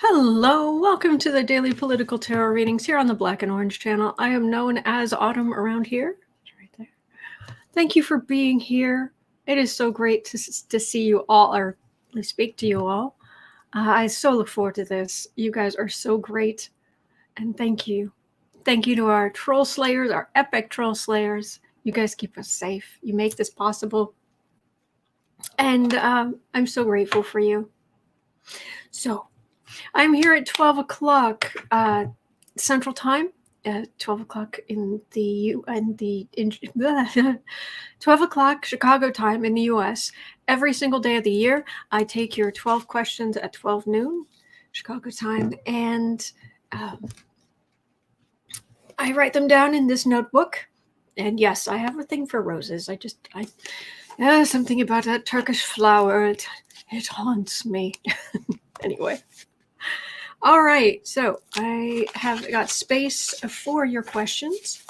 Hello, welcome to the Daily Political Tarot Readings here on the Black and Orange channel. I am known as Autumn around here. Right there. Thank you for being here. It is so great to see you all, or at least speak to you all. I so look forward to this. You guys are so great, and thank you. Thank you to our troll slayers, our epic troll slayers. You guys keep us safe. You make this possible, and I'm so grateful for you. So, I'm here at 12 o'clock Central Time, 12 o'clock in 12 o'clock Chicago time in the U.S. Every single day of the year, I take your 12 questions at 12 noon Chicago time, and I write them down in this notebook. And yes, I have a thing for roses. Something about that Turkish flower. It haunts me. Anyway. All right, so I have got space for your questions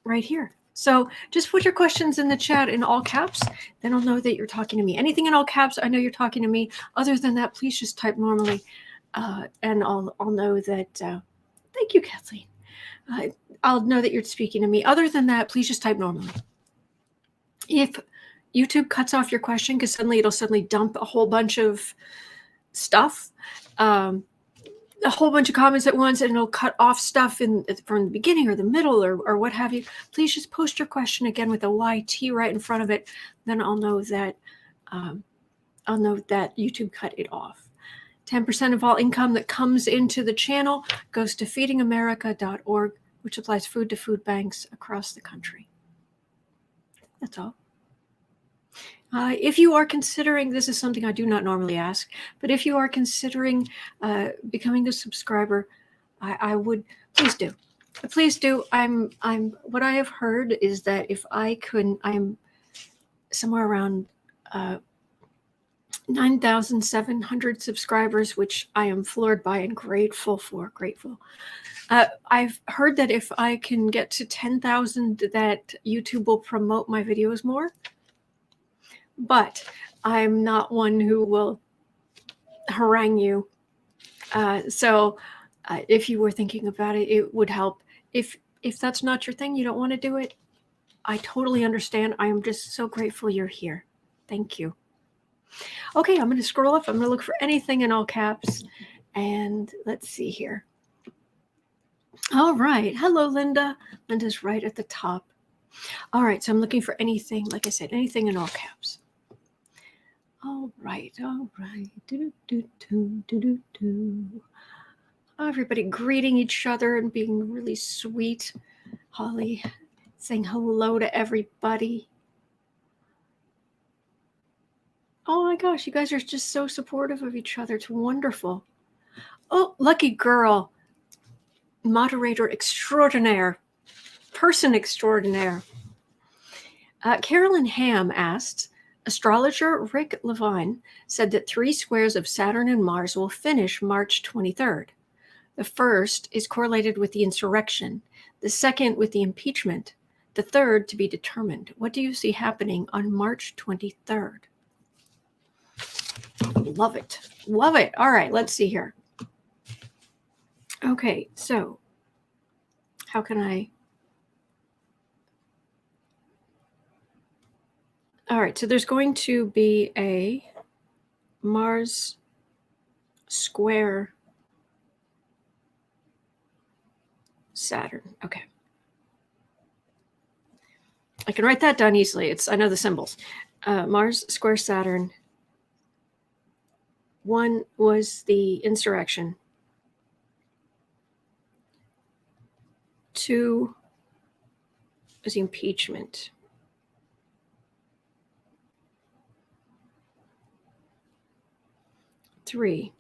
right here. So just put your questions in the chat in all caps, then I'll know that you're talking to me. Anything in all caps, I know you're talking to me. Other than that, please just type normally, and I'll know that. Thank you, Kathleen. I'll know that you're speaking to me. Other than that, please just type normally. If YouTube cuts off your question because it'll suddenly dump a whole bunch of stuff. A whole bunch of comments at once, and it'll cut off stuff from the beginning or the middle or what have you. Please just post your question again with a YT right in front of it. Then I'll know that YouTube cut it off. 10% of all income that comes into the channel goes to feedingamerica.org, which supplies food to food banks across the country. That's all. If you are considering, this is something I do not normally ask, but if you are considering becoming a subscriber, I would please do. Please do. What I have heard is that if I'm somewhere around 9,700 subscribers, which I am floored by and grateful for. I've heard that if I can get to 10,000, that YouTube will promote my videos more. But I'm not one who will harangue you. So if you were thinking about it, it would help. If that's not your thing, you don't want to do it, I totally understand. I am just so grateful you're here. Thank you. Okay, I'm going to scroll up. I'm going to look for anything in all caps. And let's see here. All right. Hello, Linda. Linda's right at the top. All right, so I'm looking for anything, like I said, anything in all caps. All right. Everybody greeting each other and being really sweet. Holly saying hello to everybody. Oh my gosh, you guys are just so supportive of each other. It's wonderful. Oh, lucky girl. Moderator extraordinaire. Person extraordinaire. Carolyn Ham asked, astrologer Rick Levine said that 3 squares of Saturn and Mars will finish March 23rd. The first is correlated with the insurrection, the second with the impeachment, the third to be determined. What do you see happening on March 23rd? Love it. Love it. All right, let's see here. Okay, so how can I... All right, so there's going to be a Mars square Saturn. Okay. I can write that down easily. I know the symbols. Mars square Saturn. 1 was the insurrection. 2 was the impeachment. 3.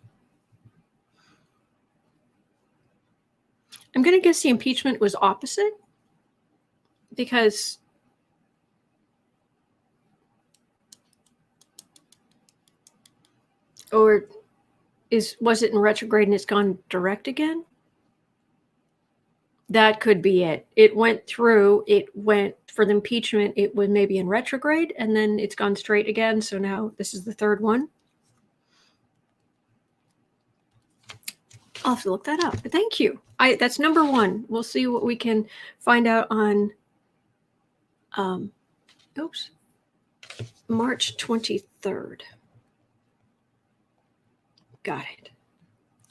I'm going to guess the impeachment was opposite because was it in retrograde and it's gone direct again? That could be it. It went for the impeachment, it was maybe in retrograde and then it's gone straight again. So now this is the third one. I'll have to look that up. But thank you. That's number one. We'll see what we can find out on March 23rd. Got it.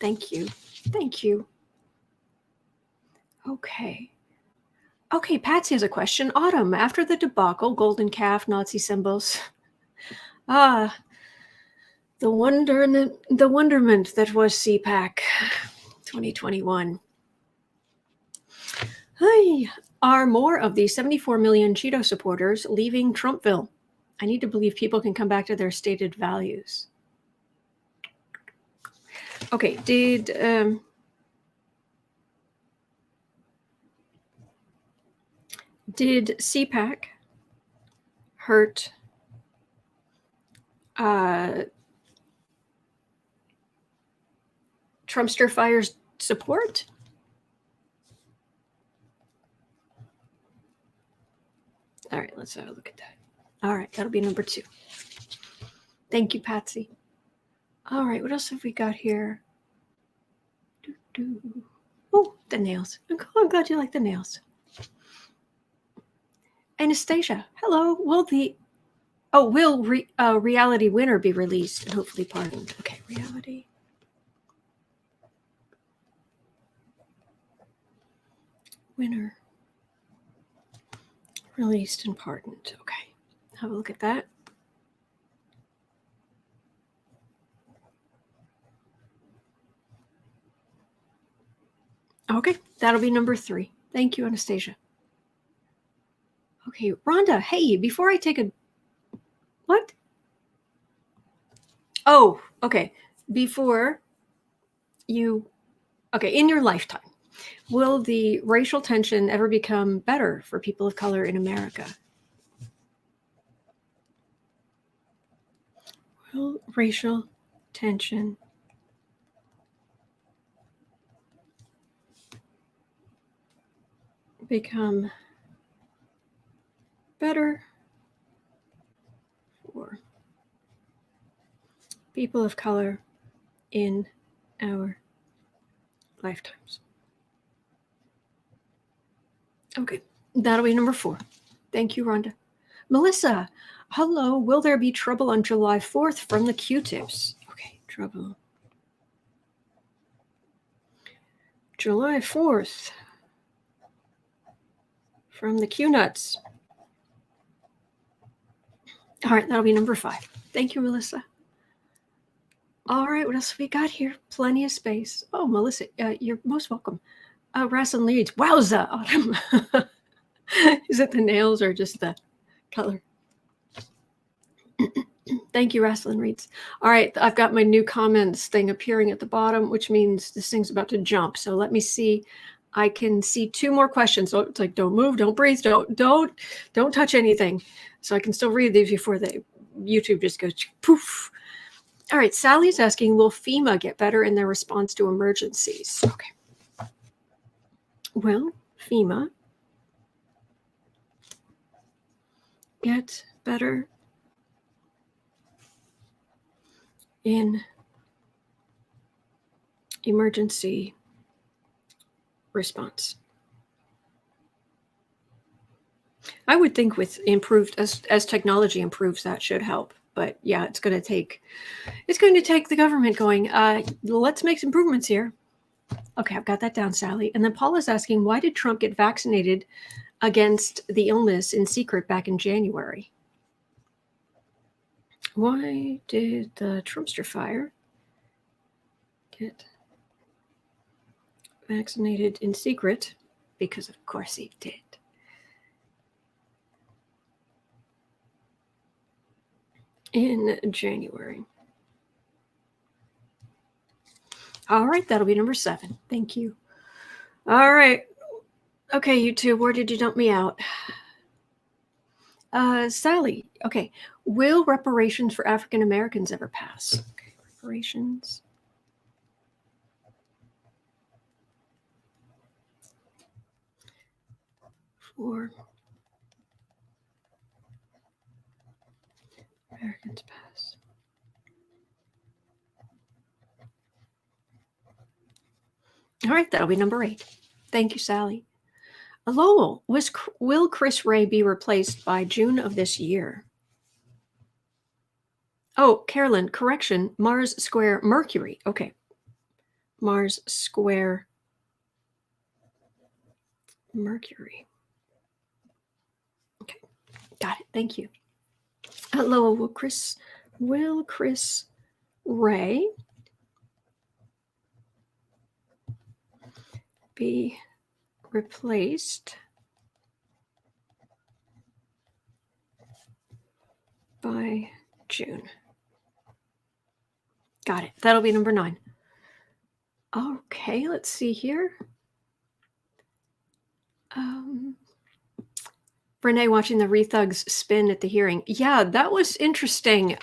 Thank you. Thank you. Okay. Okay, Patsy has a question. Autumn, after the debacle, golden calf, Nazi symbols. The wonderment that was CPAC 2021. Hey, are more of the 74 million Cheeto supporters leaving Trumpville? I need to believe people can come back to their stated values. Okay, did CPAC hurt Trumpster Fire's support? All right, let's have a look at that. All right, that'll be number 2. Thank you, Patsy. All right, what else have we got here? Oh, the nails. I'm glad you like the nails. Anastasia, hello. Will Reality Winner be released and hopefully pardoned? Okay, Reality Winner released and pardoned. Okay, have a look at that. Okay, that'll be number 3. Thank you, Anastasia. Okay, Rhonda, hey, before I take a... What? Oh, okay. Before you... Okay, in your lifetime, will the racial tension ever become better for people of color in America? Will racial tension become better for people of color in our lifetimes? Okay, that'll be number 4. Thank you, Rhonda. Melissa, hello. Will there be trouble on July 4th from the Q-tips? Okay, trouble. July 4th from the Q-nuts. All right, that'll be number 5. Thank you, Melissa. All right, what else have we got here? Plenty of space. Oh, Melissa, you're most welcome. Rasslin Leeds. Wowza, Autumn. Is it the nails or just the color? Thank you, Rasslin Reeds. All right, I've got my new comments thing appearing at the bottom, which means this thing's about to jump. So let me see. I can see 2 more questions. So it's like, don't move, don't breathe, don't touch anything. So I can still read these before the YouTube just goes poof. All right, Sally's asking, will FEMA get better in their response to emergencies? Okay. Will FEMA get better in emergency response? I would think with improved, as technology improves, that should help. But yeah, it's going to take the government going, let's make some improvements here. Okay, I've got that down, Sally. And then Paula's asking, why did Trump get vaccinated against the illness in secret back in January? Why did the Trumpster Fire get vaccinated in secret? Because of course he did. In January. All right, that'll be number 7. Thank you. All right. Okay, YouTube, where did you dump me out? Sally, okay. Will reparations for African Americans ever pass? Okay, reparations. For Americans pass. All right, that'll be number 8. Thank you, Sally. Lowell, will Chris Wray be replaced by June of this year? Oh, Carolyn, correction. Mars square Mercury. Okay. Mars square Mercury. Okay. Got it. Thank you. Lowell, will Chris Wray be replaced by June? Got it. That'll be number 9. Okay, let's see here. Renee watching the Rethugs spin at the hearing. Yeah, that was interesting.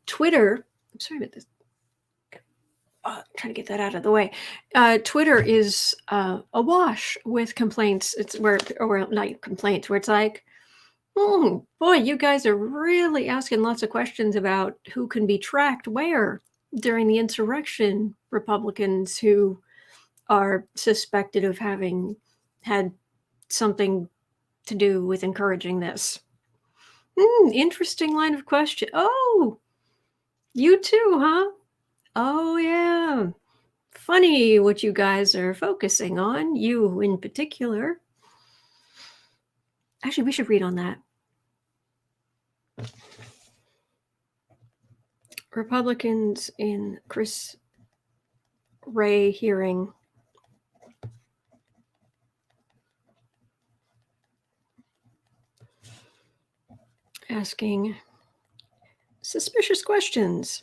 Twitter. I'm sorry about this. Trying to get that out of the way. Twitter is awash with complaints. It's where not complaints, where it's like, oh boy, you guys are really asking lots of questions about who can be tracked where during the insurrection. Republicans who are suspected of having had something to do with encouraging this. Interesting line of question. Oh, you too, huh? Oh, yeah. Funny what you guys are focusing on, you in particular. Actually, we should read on that. Republicans in Chris Wray hearing asking suspicious questions.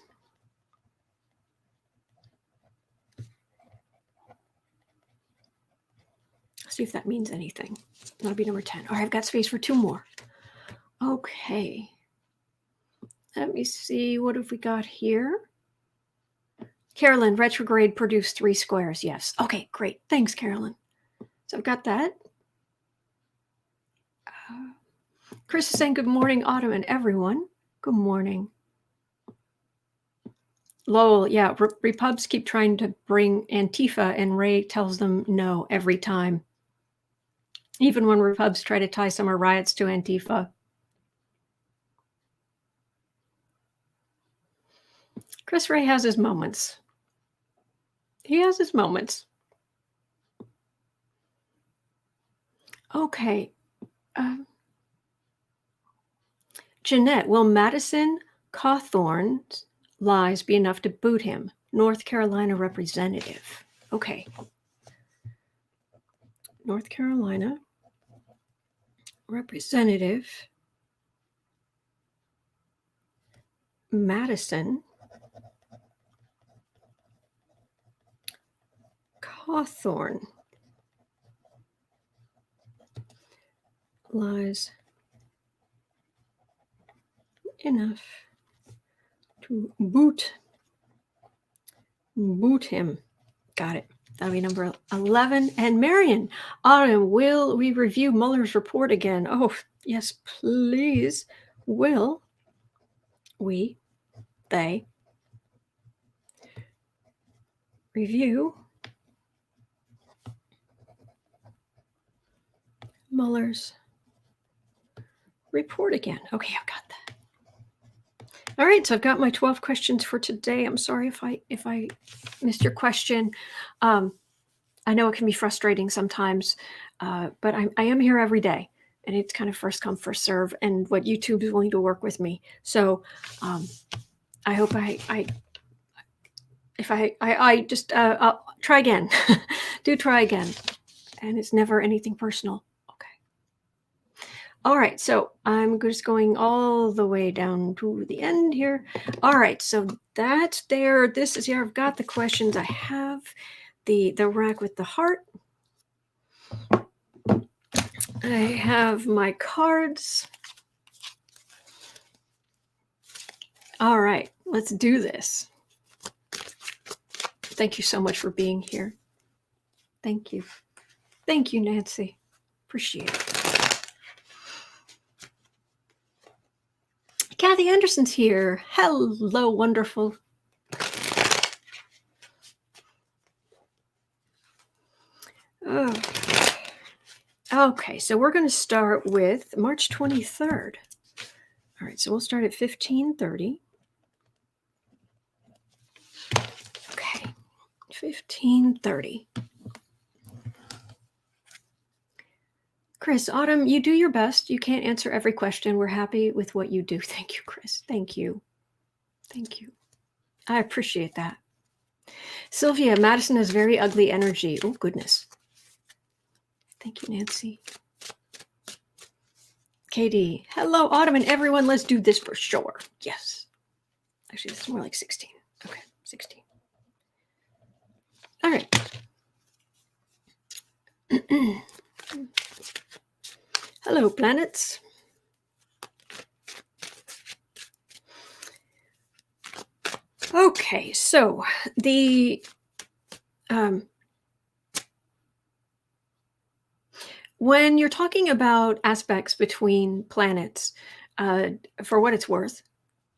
See if that means anything. That'll be number 10. All right, I've got space for 2 more. Okay. Let me see. What have we got here? Carolyn, retrograde produced 3 squares. Yes. Okay, great. Thanks, Carolyn. So I've got that. Chris is saying good morning, Autumn and everyone. Good morning. Lowell, yeah, Repubs keep trying to bring Antifa, and Ray tells them no every time. Even when Repubs try to tie summer riots to Antifa. Chris Wray has his moments. He has his moments. Okay. Jeanette, will Madison Cawthorne's lies be enough to boot him? North Carolina representative. Okay. North Carolina representative Madison Cawthorne lies enough to boot him. Got it. That'll be number 11. And Marion, Autumn, will we review Mueller's report again? Oh, yes, please. Will they review Mueller's report again? Okay, I've got that. All right, so I've got my 12 questions for today. I'm sorry if I missed your question. I know it can be frustrating sometimes, but I am here every day, and it's kind of first come, first serve, and what YouTube is willing to work with me. So I hope I just I'll try again. Do try again, and it's never anything personal. All right, so I'm just going all the way down to the end here. All right, so that's there. This is here. I've got the questions. I have the rack with the heart. I have my cards. All right, let's do this. Thank you so much for being here. Thank you. Thank you, Nancy. Appreciate it. Kathy Anderson's here. Hello, wonderful. Oh. Okay, so we're going to start with March 23rd. All right, so we'll start at 15:30. Okay, 15:30. Chris, Autumn, you do your best. You can't answer every question. We're happy with what you do. Thank you, Chris. Thank you. Thank you. I appreciate that. Sylvia, Madison has very ugly energy. Oh, goodness. Thank you, Nancy. Katie, hello, Autumn and everyone. Let's do this for sure. Yes. Actually, this is more like 16. Okay, 16. All right. Hello, planets. Okay, so the when you're talking about aspects between planets, for what it's worth,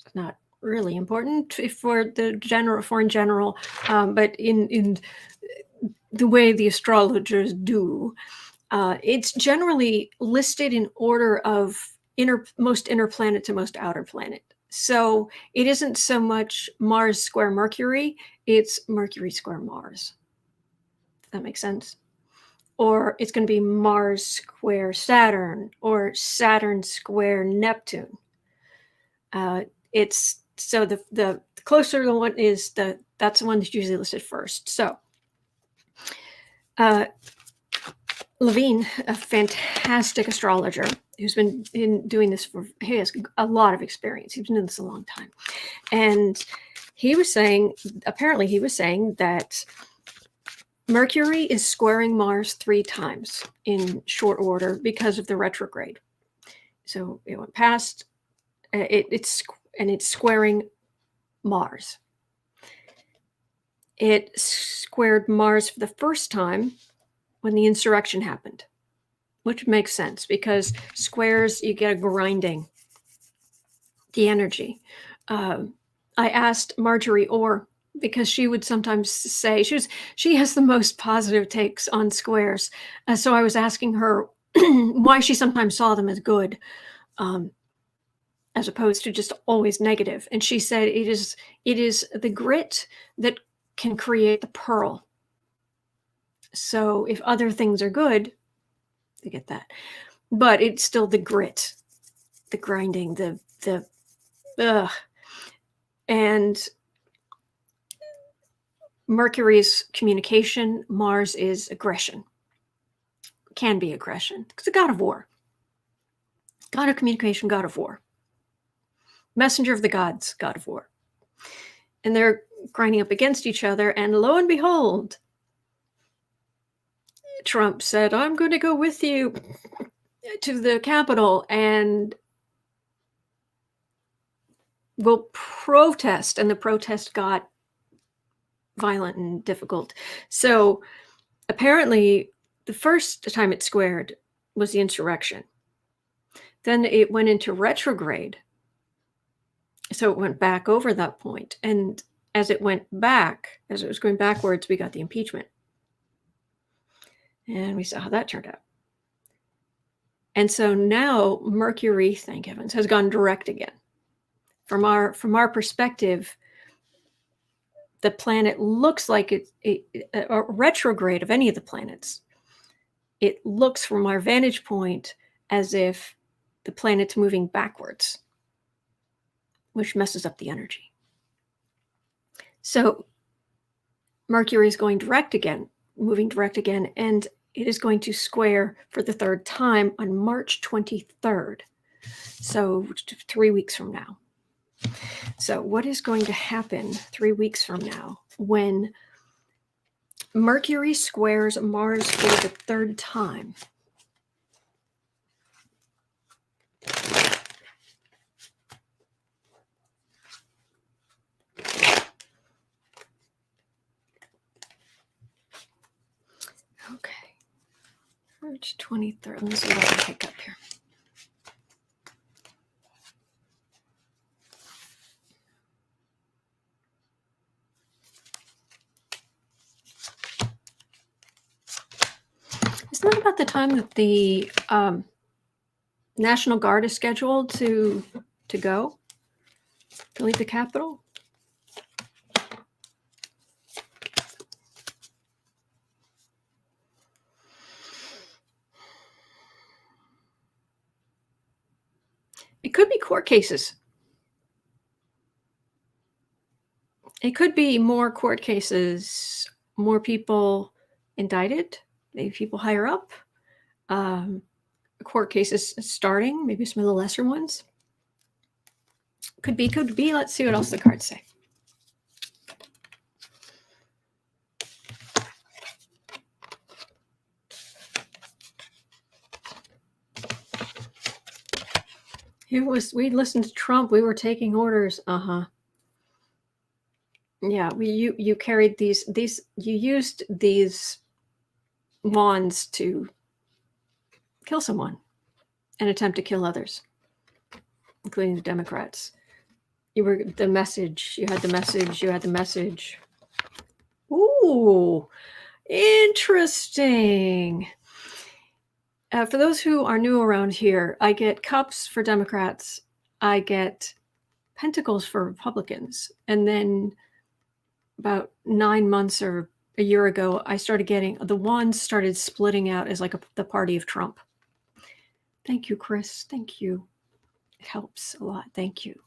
it's not really important for the in general, but in the way the astrologers do, it's generally listed in order of most inner planet to most outer planet. So it isn't so much Mars square Mercury, it's Mercury square Mars. Does that make sense? Or it's going to be Mars square Saturn or Saturn square Neptune. It's so the closer the one is, that's the one that's usually listed first. So Levine, a fantastic astrologer who's been doing this he has a lot of experience. He's been doing this a long time. And he was saying that Mercury is squaring Mars 3 times in short order because of the retrograde. So it went past, it's squaring Mars. It squared Mars for the first time when the insurrection happened, which makes sense because squares, you get a grinding the energy. I asked Marjorie Orr, because she would sometimes say she has the most positive takes on squares. So I was asking her why she sometimes saw them as good, as opposed to just always negative. And she said it is the grit that can create the pearl. So if other things are good, you get that. But it's still the grit, the grinding, and Mercury's communication, Mars is aggression. Can be aggression. It's a god of war. God of communication, god of war. Messenger of the gods, god of war. And they're grinding up against each other, and lo and behold, Trump said, I'm going to go with you to the Capitol and we'll protest. And the protest got violent and difficult. So apparently the first time it squared was the insurrection. Then it went into retrograde. So it went back over that point. And as it went back, as it was going backwards, we got the impeachment. And we saw how that turned out. And so now Mercury, thank heavens, has gone direct again. From our perspective, the planet looks like a retrograde of any of the planets. It looks from our vantage point as if the planet's moving backwards, which messes up the energy. So Mercury is going direct again, moving direct again, and it is going to square for the 3rd time on March 23rd. So 3 weeks from now. So what is going to happen 3 weeks from now when Mercury squares Mars for the 3rd time? Okay, March 23rd. Let me see what I can pick up here. Isn't that about the time that the National Guard is scheduled to go to leave the Capitol? It could be court cases. It could be more court cases, more people indicted, maybe people higher up. Court cases starting, maybe some of the lesser ones. Could be. Let's see what else the cards say. We listened to Trump. We were taking orders. Yeah, you carried these you used these wands to kill someone and attempt to kill others, including the Democrats. You had the message. Ooh, interesting. For those who are new around here, I get cups for Democrats. I get pentacles for Republicans. And then about 9 months or a year ago, I started getting the wands started splitting out as like the party of Trump. Thank you, Chris. Thank you. It helps a lot. Thank you.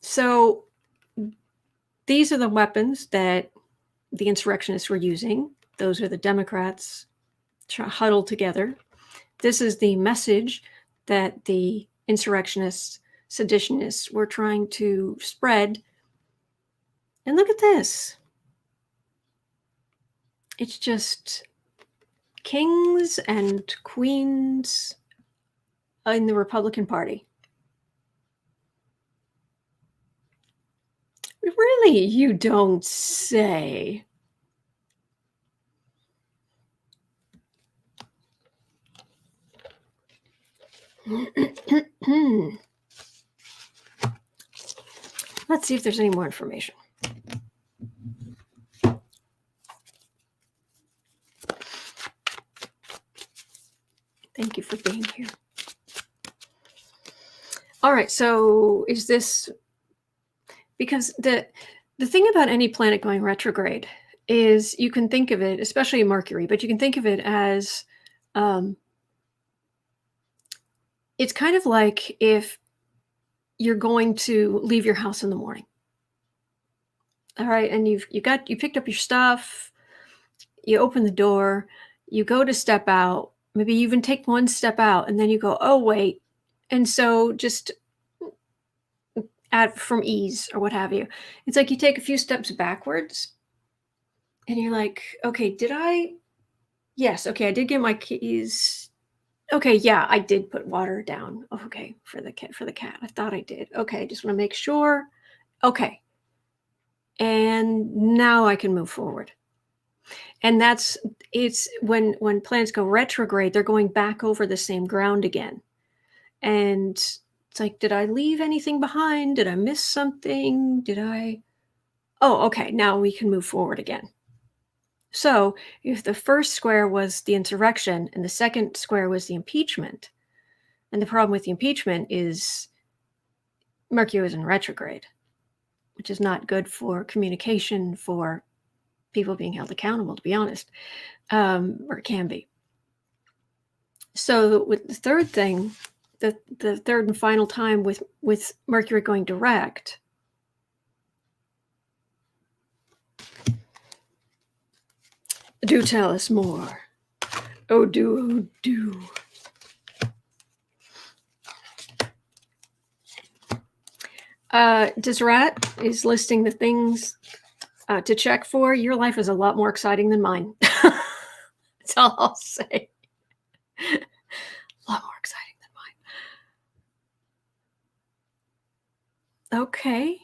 So these are the weapons that the insurrectionists were using. Those are the Democrats huddled together. This is the message that the insurrectionists, seditionists were trying to spread. And look at this. It's just kings and queens in the Republican Party. Really? You don't say. Let's see if there's any more information. Thank you for being here. All right, so is this because the thing about any planet going retrograde is you can think of it, especially Mercury, but you can think of it as it's kind of like if you're going to leave your house in the morning. All right, and you picked up your stuff, you open the door, you go to step out, maybe you even take one step out, and then you go, oh wait, and so just add from ease or what have you. It's like you take a few steps backwards, and you're like, okay, yes, okay, I did get my keys. Okay, yeah, I did put water down. Okay, for the cat. I thought I did. Okay, I just want to make sure. Okay. And now I can move forward. And it's when planets go retrograde, they're going back over the same ground again. And it's like, did I leave anything behind? Did I miss something? Oh, okay, now we can move forward again. So if the first square was the insurrection and the second square was the impeachment, and the problem with the impeachment is Mercury is in retrograde, which is not good for communication, for people being held accountable, to be honest, or it can be. So with the third thing, the third and final time with Mercury going direct, do tell us more. Oh, do. Desrat is listing the things to check for. Your life is a lot more exciting than mine. That's all I'll say. A lot more exciting than mine. Okay.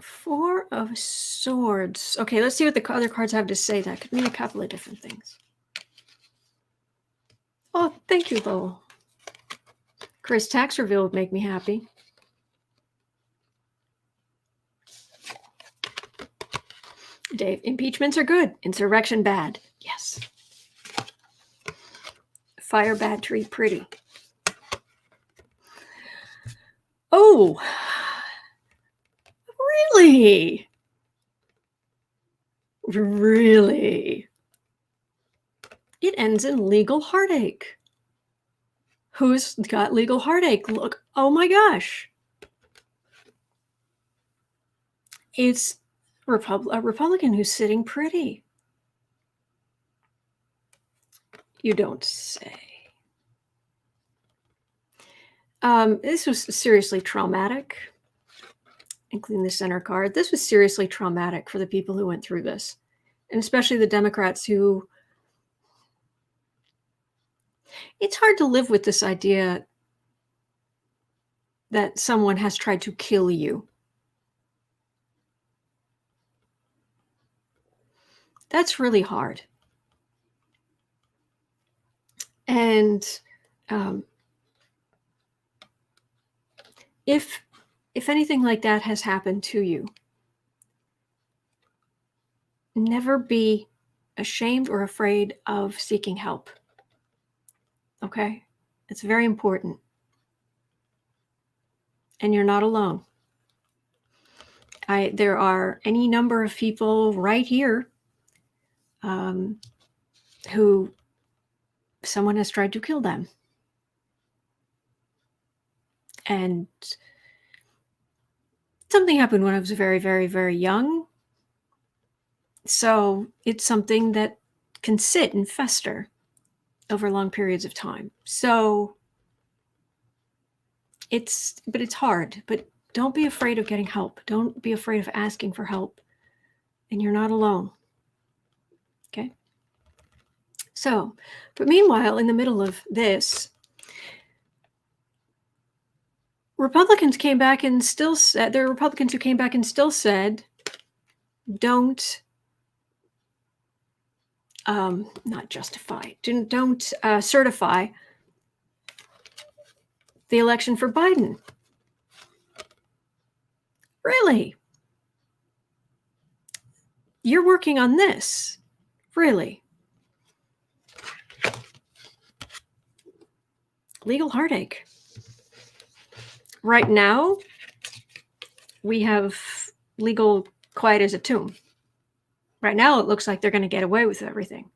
Four of Swords. Okay, let's see what the other cards have to say. That could mean a couple of different things. Oh, thank you, Lowell. Chris, tax reveal would make me happy. Dave. Impeachments are good. Insurrection bad. Yes. Fire bad, tree pretty. Oh, really? Really? It ends in legal heartache. Who's got legal heartache? Look, oh my gosh. It's a Republican who's sitting pretty. You don't say. This was seriously traumatic, including the center card. This was seriously traumatic for the people who went through this, and especially the Democrats who... It's hard to live with this idea that someone has tried to kill you. That's really hard. And if anything like that has happened to you, never be ashamed or afraid of seeking help. Okay? It's very important. And you're not alone. There are any number of people right here who someone has tried to kill them. And something happened when I was very, very, very young. So it's something that can sit and fester over long periods of time. So it's hard, but don't be afraid of getting help. Don't be afraid of asking for help. And you're not alone. Okay? So, but meanwhile, in the middle of this, Republicans came back and still said, there are Republicans who came back and still said, don't not justify, don't certify the election for Biden. Really? You're working on this? Really? Legal heartache. Right now, we have legal quiet as a tomb. Right now, it looks like they're going to get away with everything.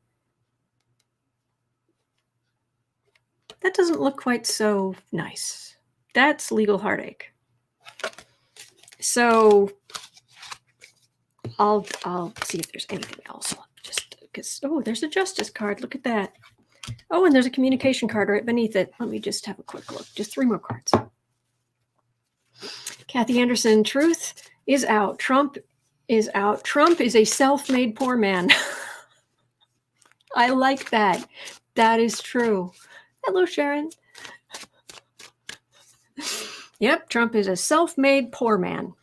That doesn't look quite so nice. That's legal heartache. So I'll see if there's anything else. Just because, oh, there's a justice card. Look at that. Oh, and there's a communication card right beneath it. Let me just have a quick look. Just 3 more cards. Kathy Anderson, truth is out. Trump is out. Trump is a self-made poor man. I like that. That is true. Hello, Sharon. Yep, Trump is a self-made poor man.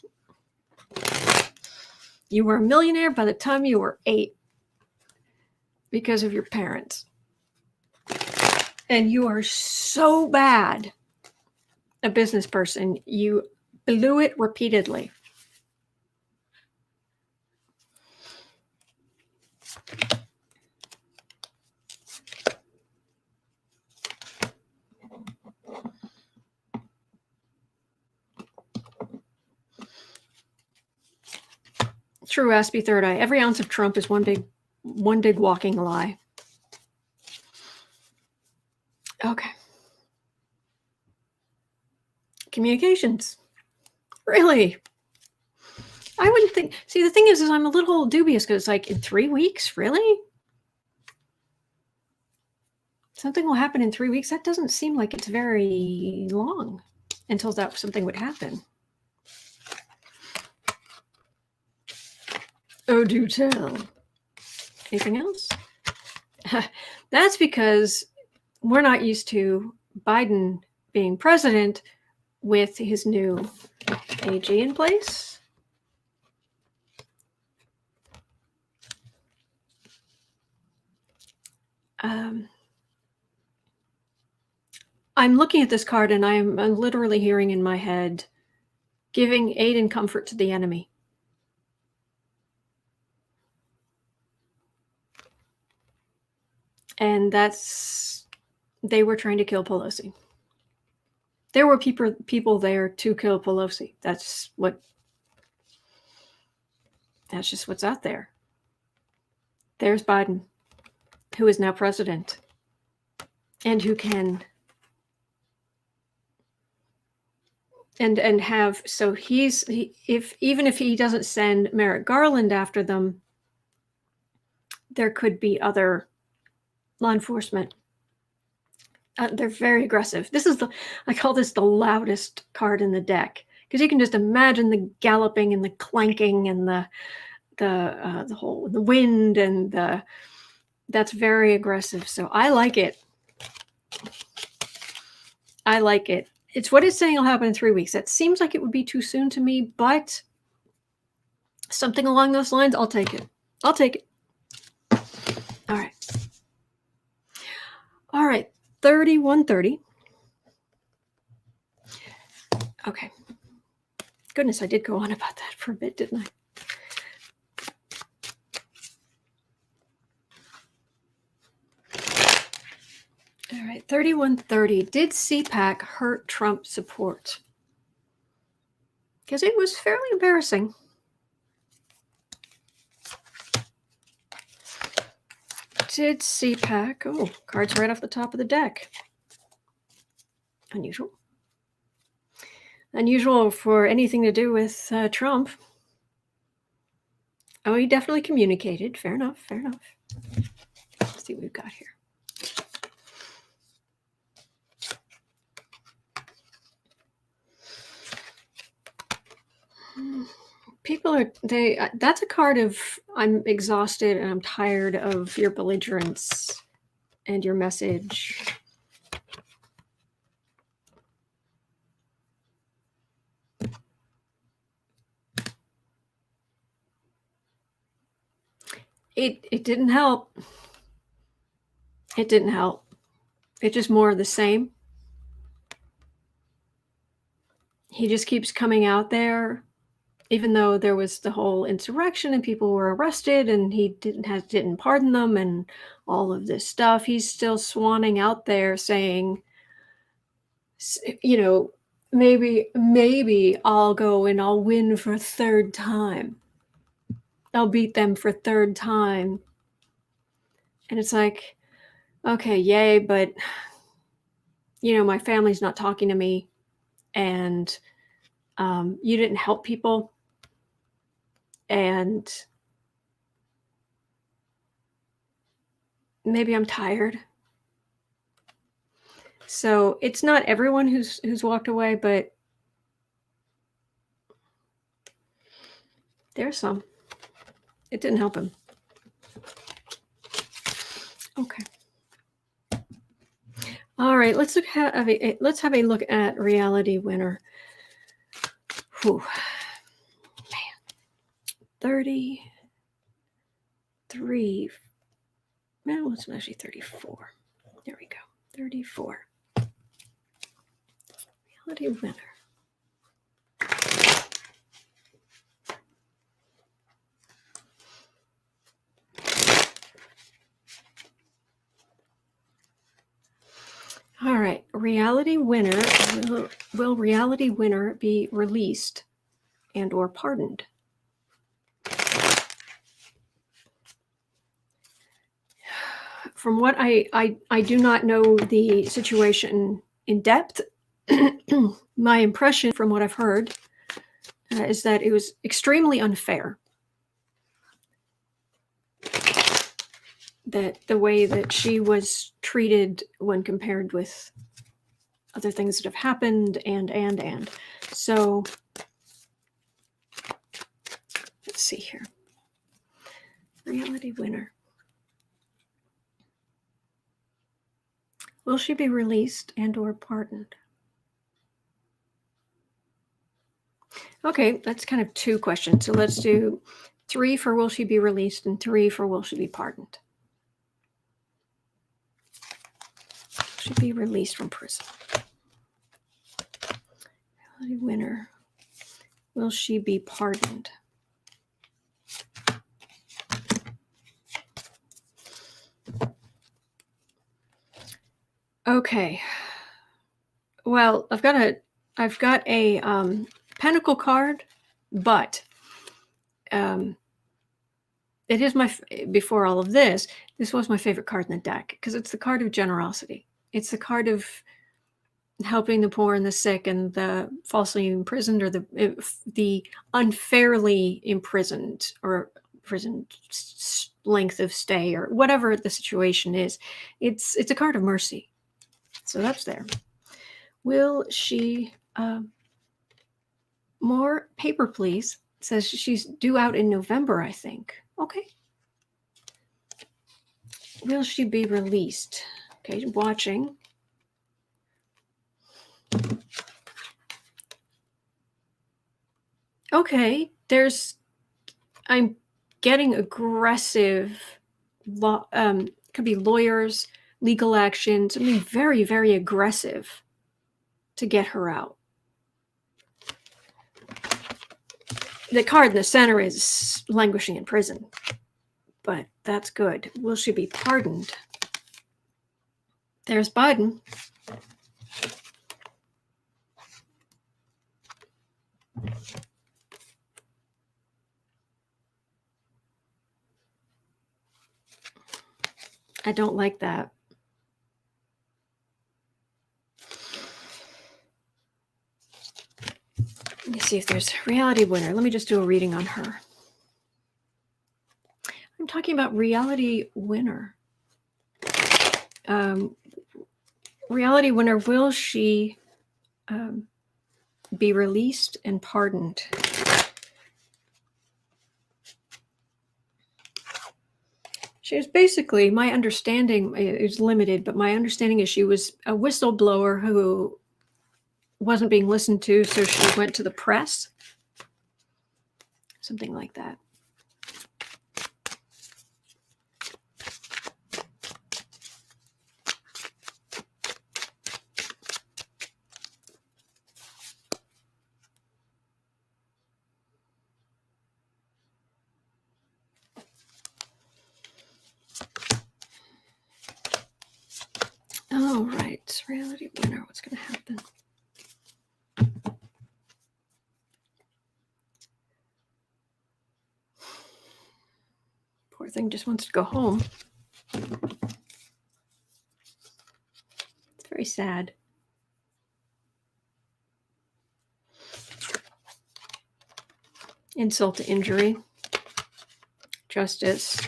You were a millionaire by the time you were 8 because of your parents. And you are so bad a business person. You blew it repeatedly. True, Aspie Third Eye. Every ounce of Trump is one big walking lie. Okay. Communications. Really? I wouldn't think. See, the thing is I'm a little dubious because it's like in 3 weeks, really? Something will happen in 3 weeks. That doesn't seem like it's very long until that something would happen. Oh, do tell. Anything else? That's because we're not used to Biden being president with his new AG in place. I'm looking at this card and I'm literally hearing in my head, giving aid and comfort to the enemy. And they were trying to kill Pelosi. There were people there to kill Pelosi. That's just what's out there. There's Biden, who is now president, and who can and have, so even if he doesn't send Merrick Garland after them, there could be other law enforcement. They're very aggressive. I call this the loudest card in the deck, because you can just imagine the galloping and the clanking and the wind and that's very aggressive. So I like it. I like it. It's what it's saying will happen in 3 weeks. That seems like it would be too soon to me, but something along those lines, I'll take it. I'll take it. All right. All right. 3130. Okay. Goodness, I did go on about that for a bit, didn't I? All right, 3130. Did CPAC hurt Trump support? Because it was fairly embarrassing. Did CPAC... Oh, cards right off the top of the deck. Unusual. Unusual for anything to do with Trump. Oh, he definitely communicated. Fair enough, fair enough. Let's see what we've got here. People are, that's a card of, I'm exhausted and I'm tired of your belligerence and your message. It didn't help. It didn't help. It's just more of the same. He just keeps coming out there, even though there was the whole insurrection and people were arrested and he didn't pardon them and all of this stuff. He's still swanning out there saying, you know, maybe I'll go and I'll win for a third time. I'll beat them for a third time. And it's like, okay, yay, but, you know, my family's not talking to me, and you didn't help people, and maybe I'm tired. So it's not everyone who's walked away, but there's some. It didn't help him. Okay. All right, let's have a look at Reality Winner. Whew. Man. 33. No, it's actually 34. There we go. 34. Reality Winner. All right, Reality Winner. Will Reality Winner be released and or pardoned? From what I do not know the situation in depth. My impression from what I've heard is that it was extremely unfair. That the way that she was treated when compared with other things that have happened and. So let's see here. Reality Winner. Will she be released and or pardoned? Okay, that's kind of two questions. So let's do 3 for will she be released and 3 for will she be pardoned. Should be released from prison. Reality Winner. Will she be pardoned? Okay. Well, I've got a Pentacle card, but it is before all of this. This was my favorite card in the deck because it's the card of generosity. It's the card of helping the poor and the sick and the falsely imprisoned, or the unfairly imprisoned, or prison length of stay, or whatever the situation is. It's a card of mercy. So that's there. Will she more paper, please? It says she's due out in November, I think. Okay. Will she be released? Okay, watching. Okay, I'm getting aggressive, could be lawyers, legal action, something very, very aggressive to get her out. The card in the center is languishing in prison, but that's good. Will she be pardoned? There's Biden. I don't like that. Let me see if there's reality winner. Let me just do a reading on her. I'm talking about reality winner. Reality winner, will she be released and pardoned? She was basically, my understanding is limited, but my understanding is she was a whistleblower who wasn't being listened to, so she went to the press. Something like that. All right, reality winner, what's going to happen? Poor thing just wants to go home. It's very sad. Insult to injury. Justice.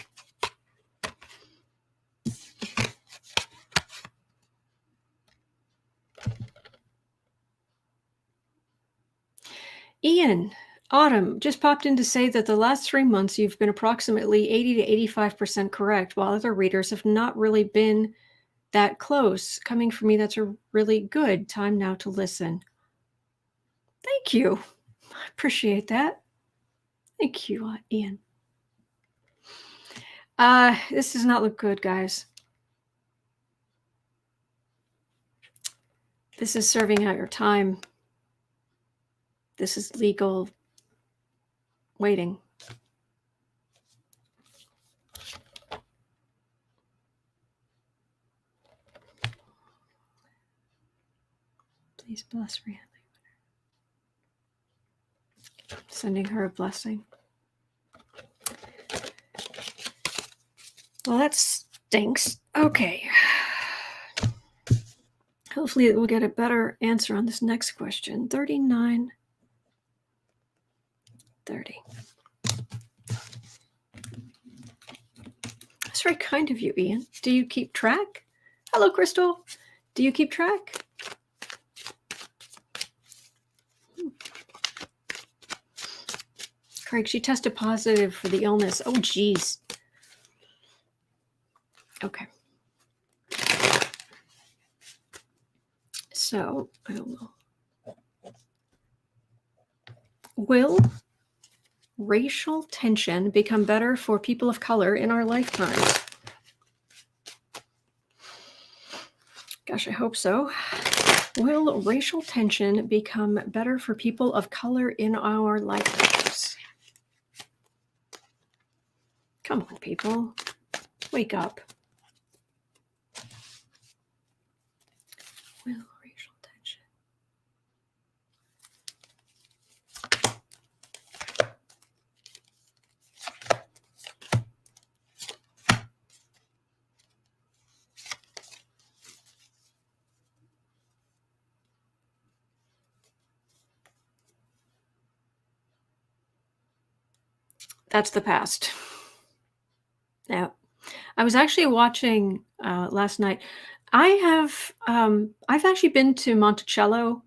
Ian, Autumn, just popped in to say that the last 3 months you've been approximately 80 to 85% correct, while other readers have not really been that close. Coming from me, that's a really good time now to listen. Thank you. I appreciate that. Thank you, Ian. This does not look good, guys. This is serving out your time. This is legal waiting. Please bless Rihanna. Sending her a blessing. Well, that stinks. Okay. Hopefully we'll get a better answer on this next question. 39. 30. That's very kind of you, Ian. Do you keep track? Hello, Crystal. Do you keep track? Craig, she tested positive for the illness. Oh, geez. Okay. So, I don't know. Will racial tension become better for people of color in our lifetimes? Gosh, I hope so. Will racial tension become better for people of color in our lifetimes? Come on, people. Wake up. Will racial tension. That's the past. Yeah. I was actually watching last night. I've actually been to Monticello,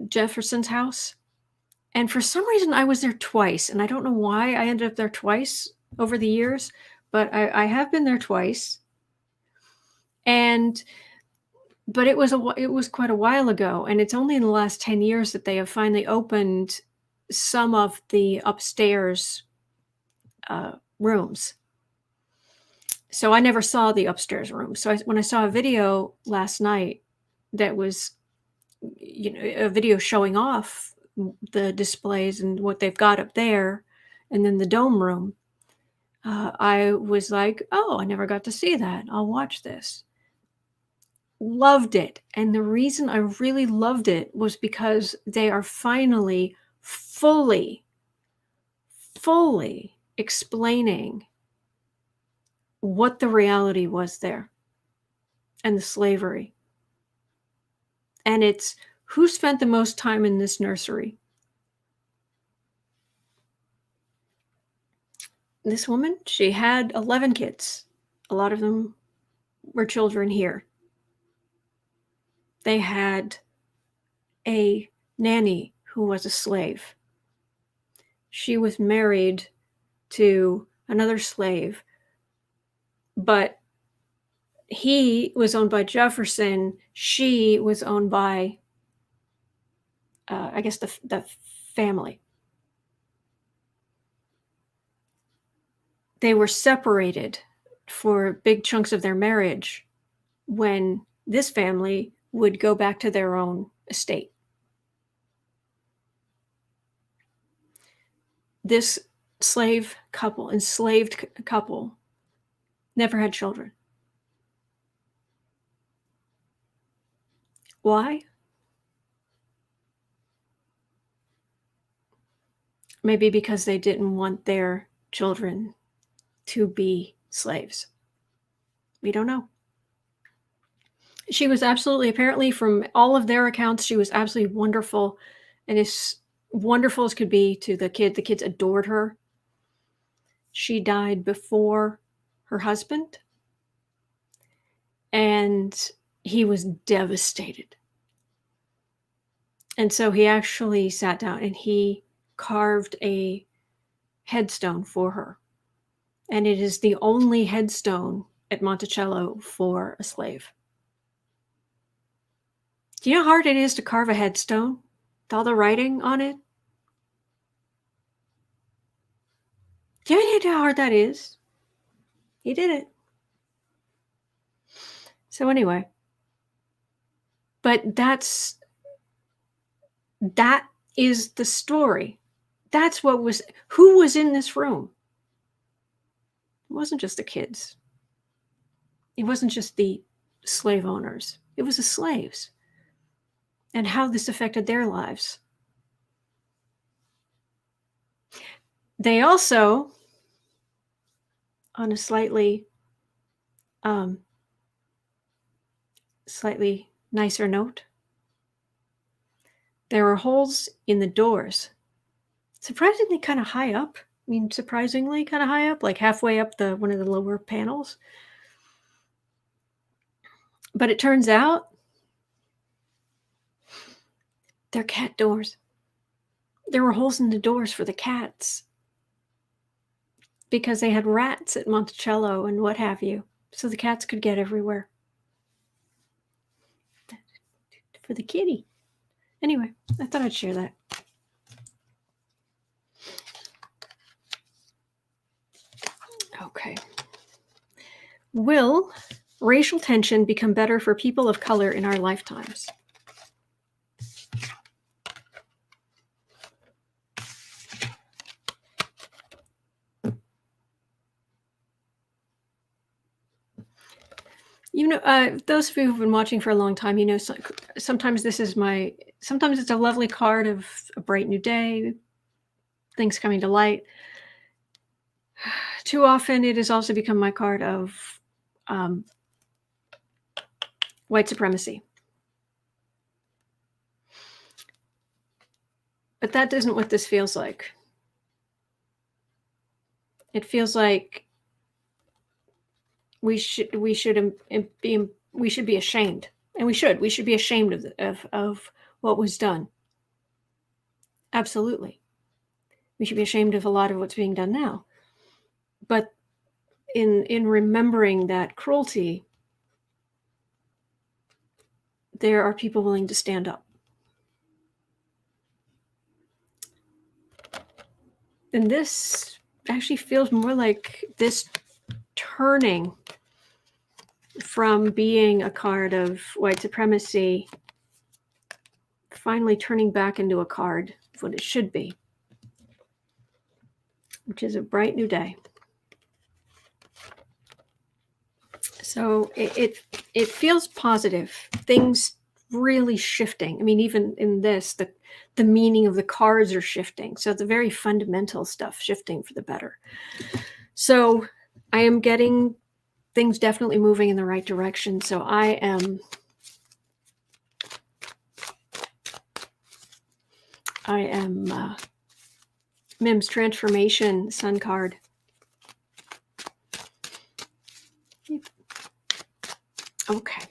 Jefferson's house, and for some reason I was there twice, and I don't know why I ended up there twice over the years, but I have been there twice, but it was quite a while ago, and it's only in the last 10 years that they have finally opened some of the upstairs rooms. So I never saw the upstairs room. So when I saw a video last night that was, a video showing off the displays and what they've got up there, and then the dome room, I was like, oh, I never got to see that. I'll watch this. Loved it. And the reason I really loved it was because they are finally fully explaining what the reality was there and the slavery. And it's who spent the most time in this nursery? This woman, she had 11 kids. A lot of them were children here. They had a nanny who was a slave. She was married to another slave, but he was owned by Jefferson. She was owned by, I guess, the family. They were separated for big chunks of their marriage when this family would go back to their own estate. This enslaved couple, never had children. Why? Maybe because they didn't want their children to be slaves. We don't know. She was absolutely, apparently from all of their accounts, she was absolutely wonderful, and as wonderful as could be to the kid. The kids adored her. She died before her husband, and he was devastated. And so he actually sat down and he carved a headstone for her. And it is the only headstone at Monticello for a slave. Do you know how hard it is to carve a headstone with all the writing on it? Do you have any idea how hard that is? He did it. So anyway, but that is the story. That's who was in this room. It wasn't just the kids. It wasn't just the slave owners. It was the slaves and how this affected their lives. They also, on a slightly nicer note, there were holes in the doors, surprisingly kind of high up. I mean, surprisingly kind of high up, like halfway up one of the lower panels. But it turns out they're cat doors. There were holes in the doors for the cats because they had rats at Monticello and what have you, so the cats could get everywhere. For the kitty. Anyway, I thought I'd share that. Okay. Will racial tension become better for people of color in our lifetimes? those of you who've been watching for a long time, sometimes sometimes it's a lovely card of a bright new day, things coming to light. Too often, it has also become my card of white supremacy. But that isn't what this feels like. It feels like we should be ashamed, and we should be ashamed of what was done. Absolutely, we should be ashamed of a lot of what's being done now. But in remembering that cruelty, there are people willing to stand up. And this actually feels more like this turning from being a card of white supremacy, finally turning back into a card of what it should be, which is a bright new day. So it feels positive. Things really shifting. I mean, even in this, the meaning of the cards are shifting. So the very fundamental stuff shifting for the better. So I am getting things definitely moving in the right direction. So I am Mim's Transformation Sun card. Okay.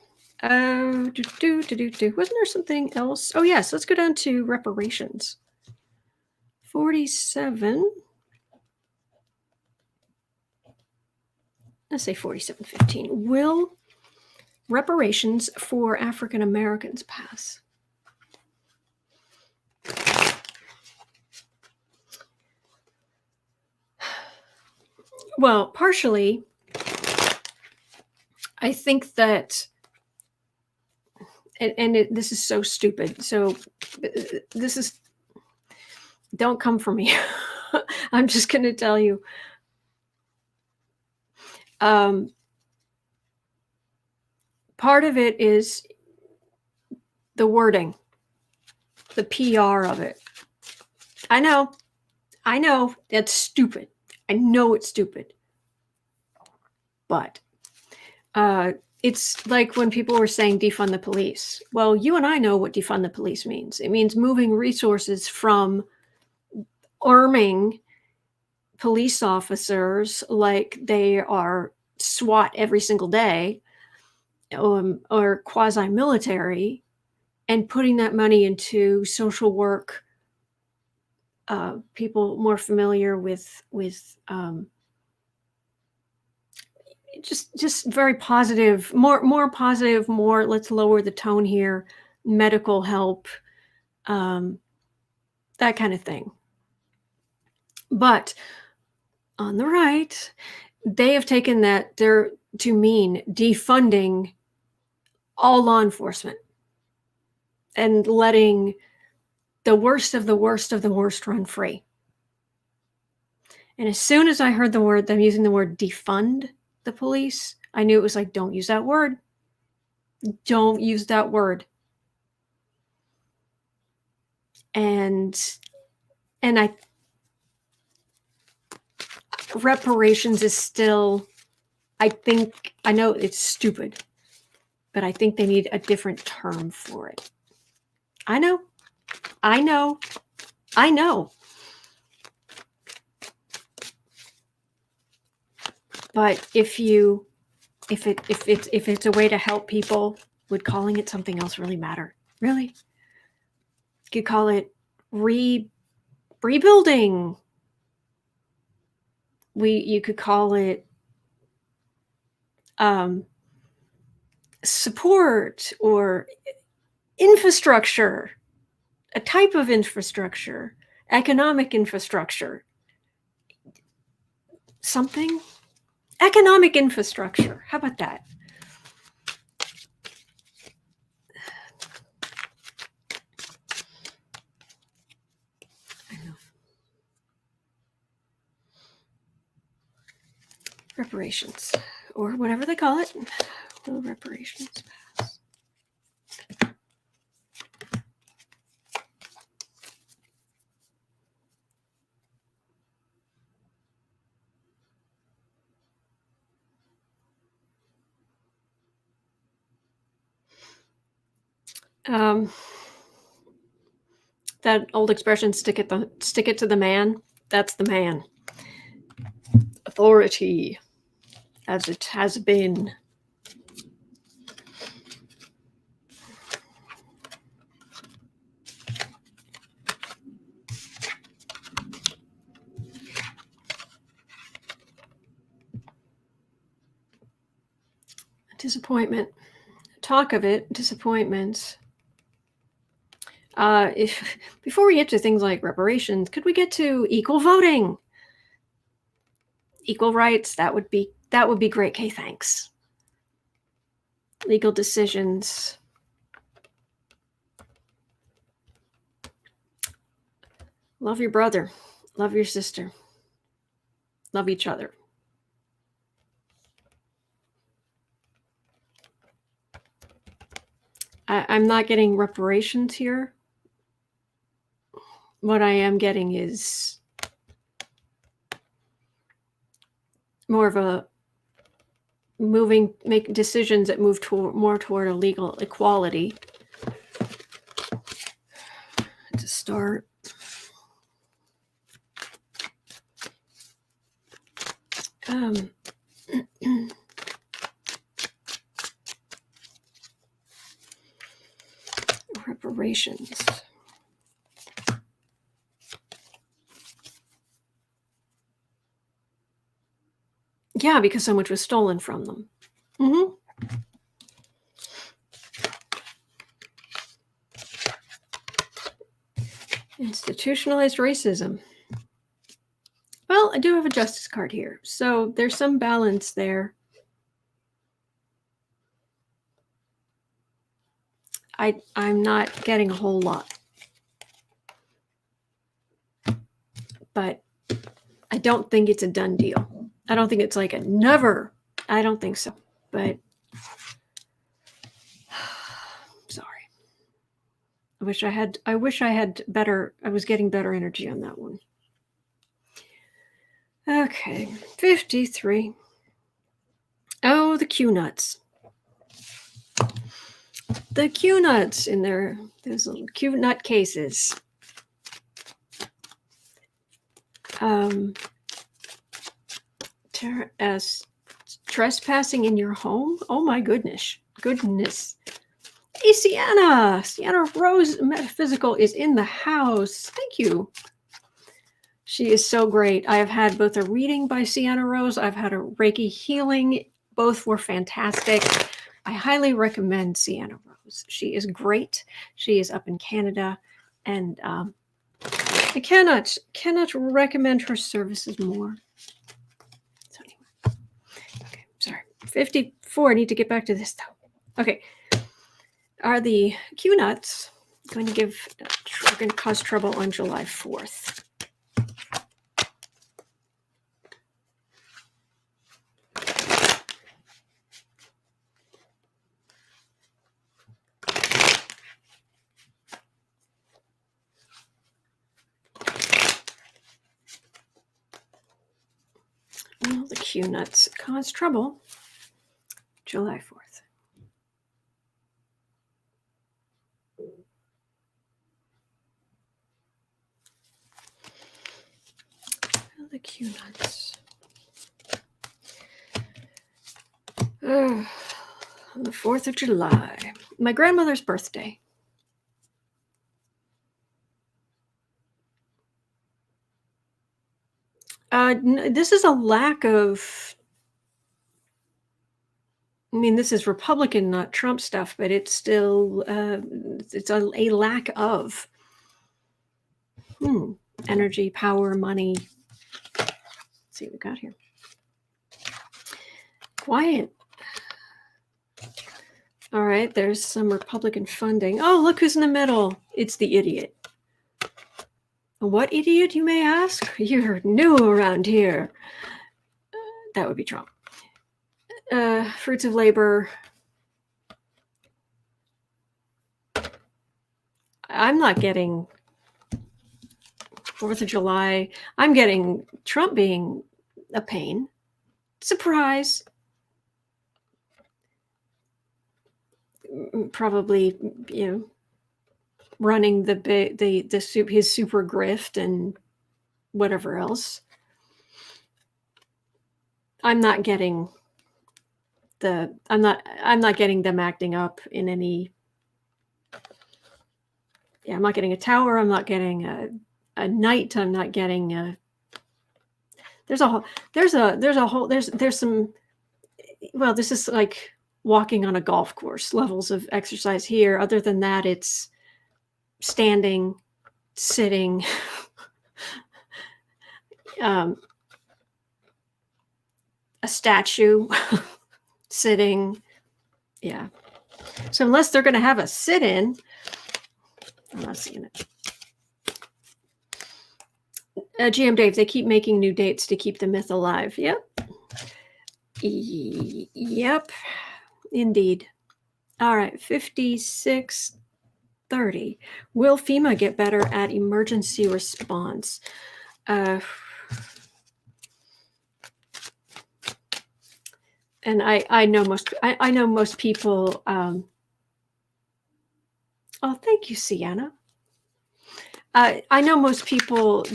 Wasn't there something else? Oh, yes. Let's go down to reparations. 47. Let's say 4715. Will reparations for African Americans pass? Well, partially, I think that, this is so stupid. So don't come for me. I'm just going to tell you. Part of it is the wording, the PR of it. I know that's stupid. I know it's stupid. But it's like when people were saying defund the police. Well, you and I know what defund the police means. It means moving resources from arming police officers like they are SWAT every single day, or quasi-military, and putting that money into social work, people more familiar with just very positive, more positive, more let's lower the tone here, medical help, that kind of thing. But on the right, they have taken that to mean defunding all law enforcement and letting the worst of the worst of the worst run free. And as soon as I heard them using the word defund the police, I knew it was like, don't use that word. Don't use that word. And reparations is still, I know it's stupid, but I think they need a different term for it. I know. But if it's a way to help people, would calling it something else really matter? Really? You could call it rebuilding. You could call it support or infrastructure, a type of infrastructure, economic infrastructure, something. Economic infrastructure. How about that? I know. Reparations, or whatever they call it. Will reparations pass? That old expression, stick it to the man. That's the man. Authority, as it has been. Disappointment. Talk of it, disappointments. Before we get to things like reparations, could we get to equal voting? Equal rights, that would be great. Okay, thanks. Legal decisions. Love your brother. Love your sister. Love each other. I'm not getting reparations here. What I am getting is more of a make decisions that move more toward a legal equality. To start. Reparations. Yeah, because so much was stolen from them. Institutionalized racism. Well, I do have a justice card here, so there's some balance there. I'm not getting a whole lot. But I don't think it's a done deal. I don't think it's like a never. I don't think so. But sorry. I wish I had better. I was getting better energy on that one. Okay, 53. Oh, the Q nuts. The Q nuts in there. Those little Q nut cases. Trespassing in your home. Oh my goodness. Hey, Sienna Rose Metaphysical is in the house. Thank you. She is so great. I have had both a reading by Sienna Rose. I've had a Reiki healing. Both were fantastic. I highly recommend Sienna Rose. She is great. She is up in Canada, and I cannot recommend her services more. So anyway, okay, sorry. 54. I need to get back to this though. Okay, are the Q nuts going to cause trouble on July 4th? Well, the Q nuts cause trouble July 4th. Well, the Q nuts. On the 4th of July, my grandmother's birthday. This is a lack of. I mean, this is Republican, not Trump stuff, but it's still it's a lack of energy, power, money. Let's see what we got here. Quiet. All right, there's some Republican funding. Oh, look who's in the middle. It's the idiot. What idiot, you may ask? You're new around here. That would be Trump. Fruits of labor, I'm not getting 4th of July. I'm getting Trump being a pain. Surprise. Probably, running his super grift and whatever else. I'm not getting I'm not getting them acting up in any. Yeah, I'm not getting a tower. I'm not getting a knight. I'm not getting there's some, well, this is like walking on a golf course levels of exercise here. Other than that, it's standing, sitting, a statue, sitting. Yeah. So unless they're going to have a sit-in, I'm not seeing it. GM Dave, they keep making new dates to keep the myth alive. Yep. Yep. Indeed. All right. 5630. Will FEMA get better at emergency response? And I know most people. Oh, thank you, Sienna. I know most people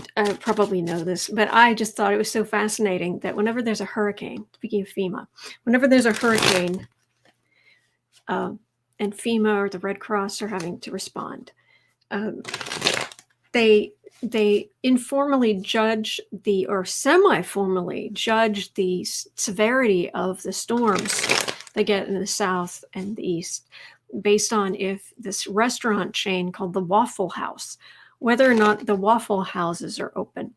probably know this, but I just thought it was so fascinating that whenever there's a hurricane, speaking of FEMA, whenever there's a hurricane, and FEMA or the Red Cross are having to respond, they informally judge or semi-formally judge the severity of the storms they get in the south and the east based on if this restaurant chain called the Waffle House, whether or not the Waffle Houses are open.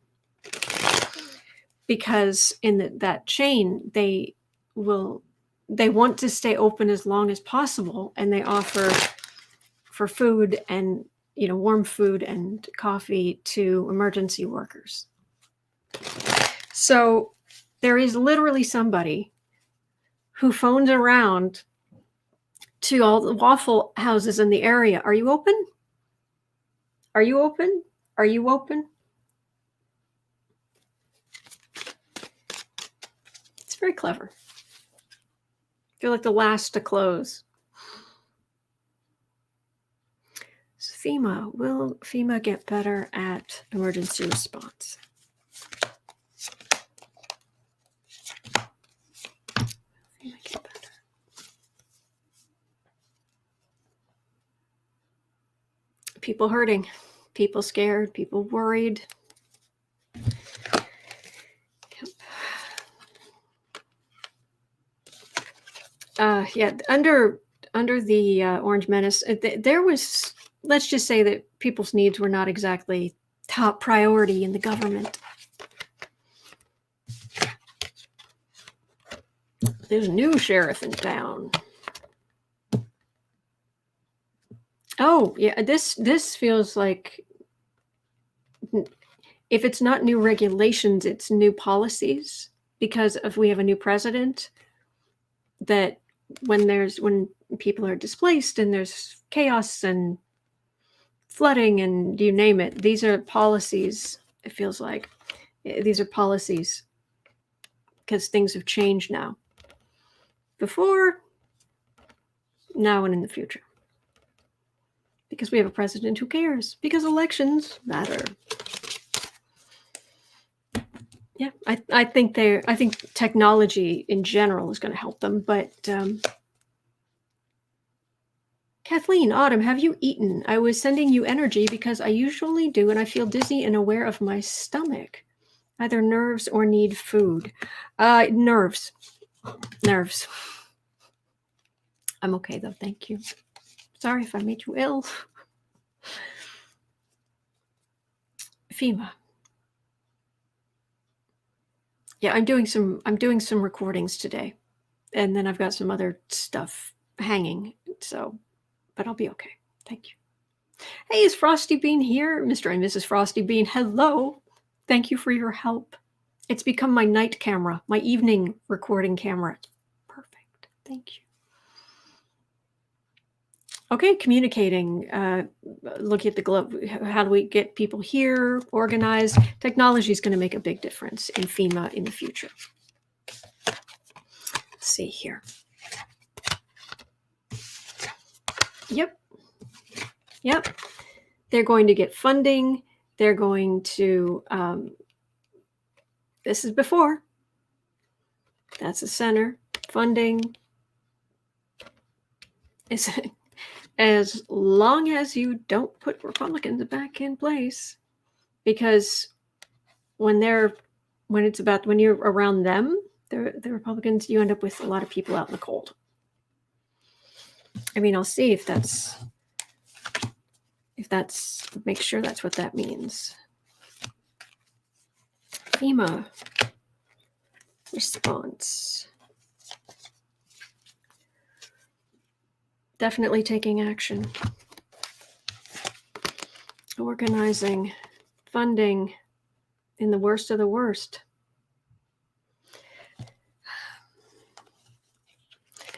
Because in that chain, they want to stay open as long as possible, and they offer for food and warm food and coffee to emergency workers. So there is literally somebody who phones around to all the Waffle Houses in the area. Are you open? Are you open? Are you open? It's very clever. I feel like the last to close. FEMA. Will FEMA get better at emergency response? FEMA get better. People hurting, people scared, people worried. Yep. Under the Orange Menace, there was. Let's just say that people's needs were not exactly top priority in the government. There's a new sheriff in town. Oh, yeah, this feels like, if it's not new regulations, it's new policies, because if we have a new president, that when people are displaced and there's chaos and flooding and you name it, these are policies. It feels like these are policies because things have changed now. Before, now, and in the future. Because we have a president who cares. Because elections matter. Yeah, I think technology in general is going to help them, but Kathleen, Autumn, have you eaten? I was sending you energy because I usually do, and I feel dizzy and aware of my stomach. Either nerves or need food. Nerves. I'm okay, though. Thank you. Sorry if I made you ill. FEMA. Yeah, I'm doing some recordings today, and then I've got some other stuff hanging. So, but I'll be okay. Thank you. Hey, is Frosty Bean here? Mr. and Mrs. Frosty Bean, hello. Thank you for your help. It's become my night camera, my evening recording camera. Perfect. Thank you. Okay, communicating. Look at the globe. How do we get people here, organized? Technology is going to make a big difference in FEMA in the future. Let's see here. Yep. They're going to get funding. They're going to, this is before. That's the center. Funding. Is as long as you don't put Republicans back in place, because when you're around them, the Republicans, you end up with a lot of people out in the cold. I mean, I'll see if that's make sure that's what that means. FEMA response. Definitely taking action. Organizing, funding in the worst of the worst.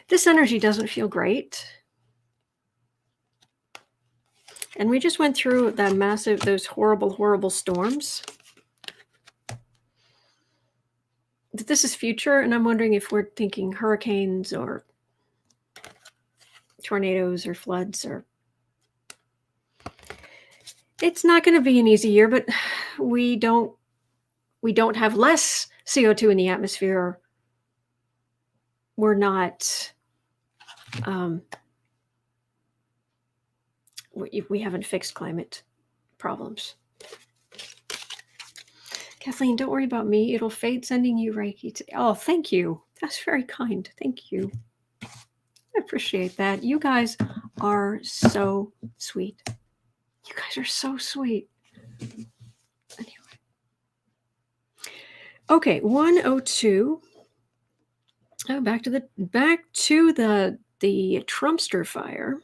This energy doesn't feel great. And we just went through those horrible, horrible storms. This is future, and I'm wondering if we're thinking hurricanes or tornadoes or floods, or it's not going to be an easy year, but we don't have less CO2 in the atmosphere. We're not we haven't fixed climate problems. Kathleen, don't worry about me. It'll fade. Sending you Reiki today. Oh, thank you. That's very kind. Thank you. I appreciate that. You guys are so sweet. You guys are so sweet. Anyway. Okay, 102. Oh, back to the Trumpster fire.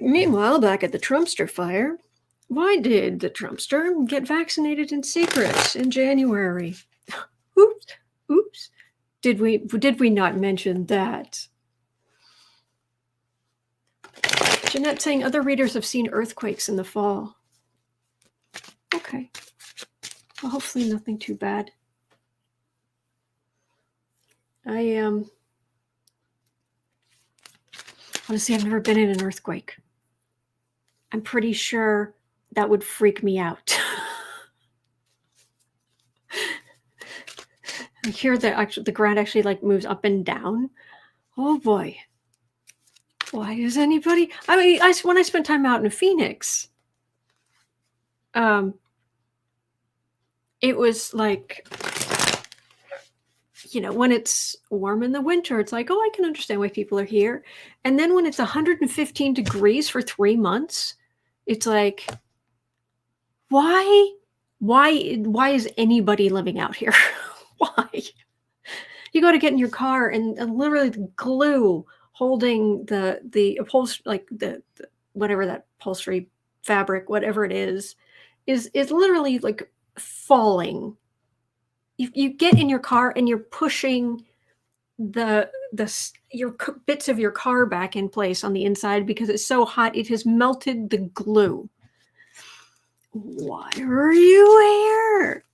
Meanwhile, back at the Trumpster fire, why did the Trumpster get vaccinated in secret in January? Oops. Did we not mention that? Jeanette saying other readers have seen earthquakes in the fall. Okay. Well, hopefully nothing too bad. Honestly, I've never been in an earthquake. I'm pretty sure that would freak me out. I hear that the ground actually like moves up and down. Oh boy. Why does anybody? I mean, when I spent time out in Phoenix, it was like, when it's warm in the winter, it's like, oh, I can understand why people are here. And then when it's 115 degrees for 3 months, it's like, why is anybody living out here? Why? You go to get in your car and literally the glue holding the upholstery, like the whatever that upholstery fabric, whatever it is literally like falling. You get in your car and you're pushing your bits of your car back in place on the inside because it's so hot it has melted the glue. Why are you here?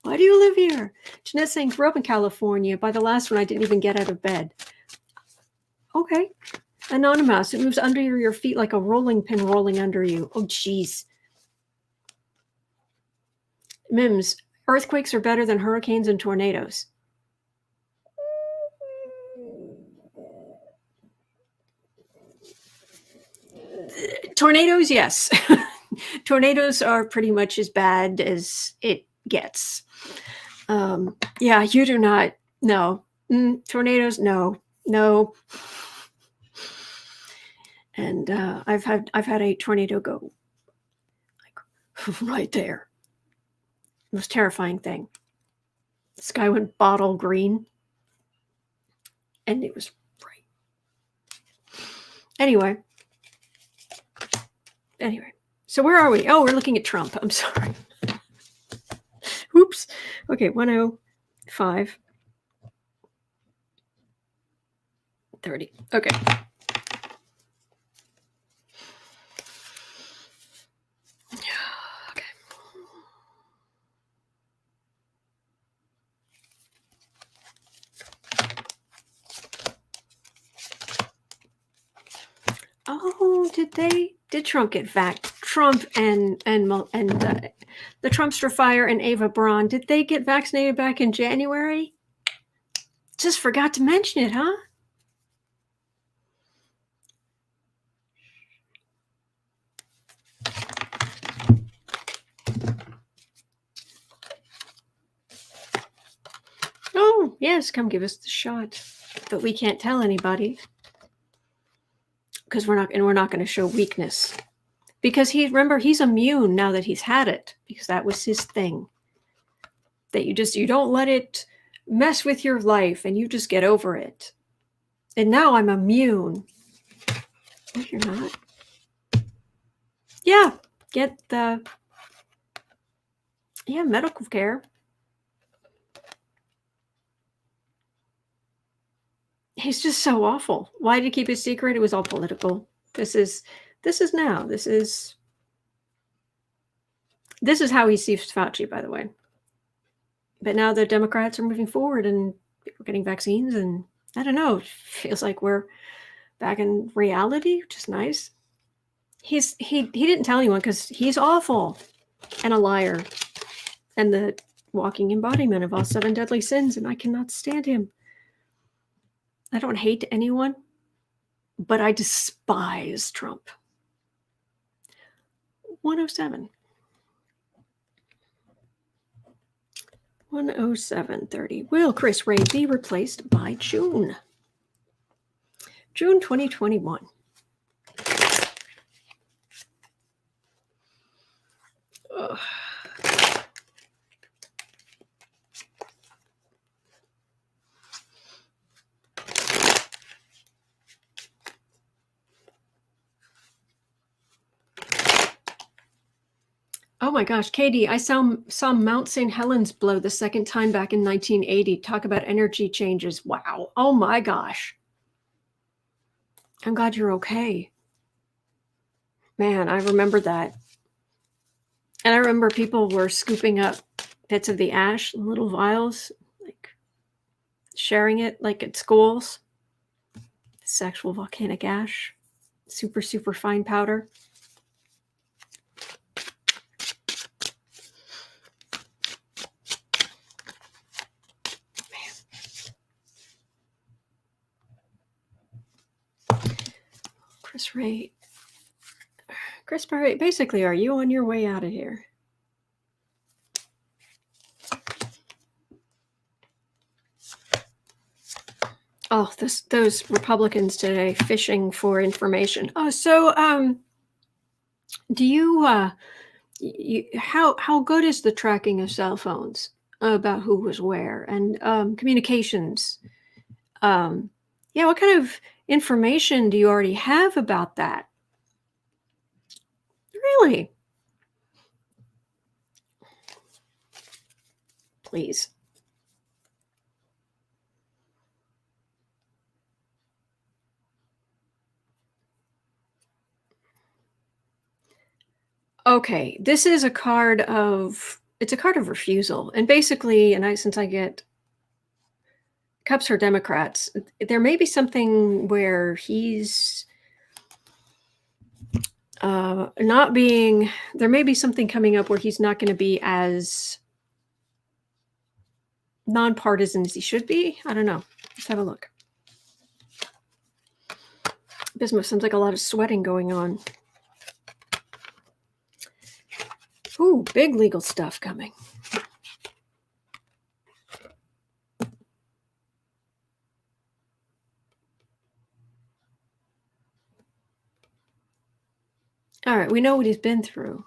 Why do you live here? Jeanette saying, grew up in California. By the last one, I didn't even get out of bed. Okay. Anonymous, it moves under your feet like a rolling pin rolling under you. Oh, geez. Mims, earthquakes are better than hurricanes and tornadoes. Tornadoes, yes. Tornadoes are pretty much as bad as it gets. Yeah, you do not. No. Tornadoes, no. And I've had a tornado go like right there. Most terrifying thing. The sky went bottle green, and it was bright. Anyway, so where are we? Oh, we're looking at Trump. I'm sorry. Oops. Okay, 105. 30. Okay. Oh, did Trump get Trump and the Trumpster fire and Ava Braun, did they get vaccinated back in January? Just forgot to mention it, huh? Oh, yes, come give us the shot. But we can't tell anybody. Because we're not going to show weakness. Because he's immune now that he's had it. Because that was his thing. That you don't let it mess with your life and you just get over it. And now I'm immune. No, you're not. Yeah, get medical care. He's just so awful. Why did he keep it secret? It was all political. This is how he sees Fauci, by the way. But now the Democrats are moving forward and we're getting vaccines, and I don't know, it feels like we're back in reality, which is nice. He didn't tell anyone because he's awful and a liar and the walking embodiment of all 7 deadly sins, and I cannot stand him. I don't hate anyone, but I despise Trump. 107. 107.30. Will Chris Wray be replaced by June? June 2021. Ugh. Oh my gosh, Katie, I saw Mount St. Helens blow the second time back in 1980. Talk about energy changes. Wow. Oh my gosh. I'm glad you're okay. Man, I remember that. And I remember people were scooping up bits of the ash in little vials, like sharing it like at schools. This actual volcanic ash. Super, super fine powder. Chris Wray, basically, are you on your way out of here? Oh, those Republicans today fishing for information. Oh, so do you how good is the tracking of cell phones about who was where and communications? What kind of information do you already have about that? Really? Please. Okay, this is a card of refusal, and basically, since I get cups for Democrats, there may be something where he's not being. There may be something coming up where he's not going to be as nonpartisan as he should be. I don't know. Let's have a look. Bismuth seems like a lot of sweating going on. Ooh, big legal stuff coming. All right, we know what he's been through.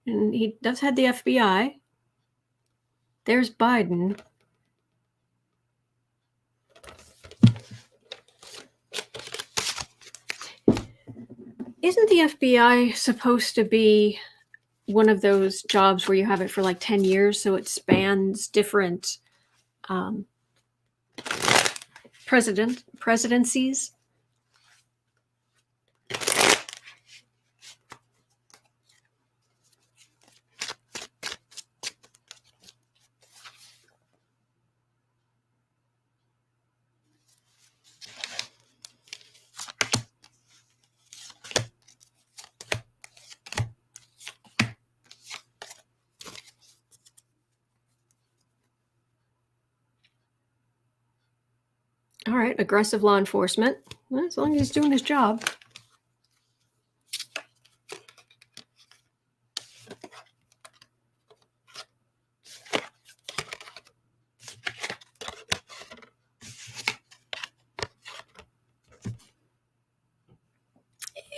And he does have the FBI. There's Biden. Isn't the FBI supposed to be one of those jobs where you have it for like 10 years, so it spans different presidencies? right, aggressive law enforcement. Well, as long as he's doing his job.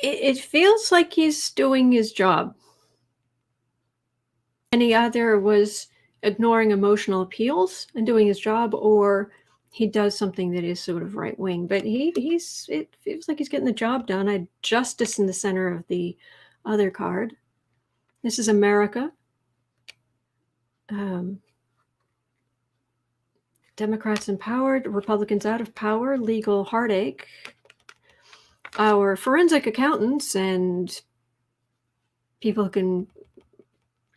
It feels like he's doing his job. And he either was ignoring emotional appeals and doing his job, or he does something that is sort of right wing. But it feels like he's getting the job done. I had justice in the center of the other card. This is America. Democrats empowered, Republicans out of power, legal heartache. Our forensic accountants and people who can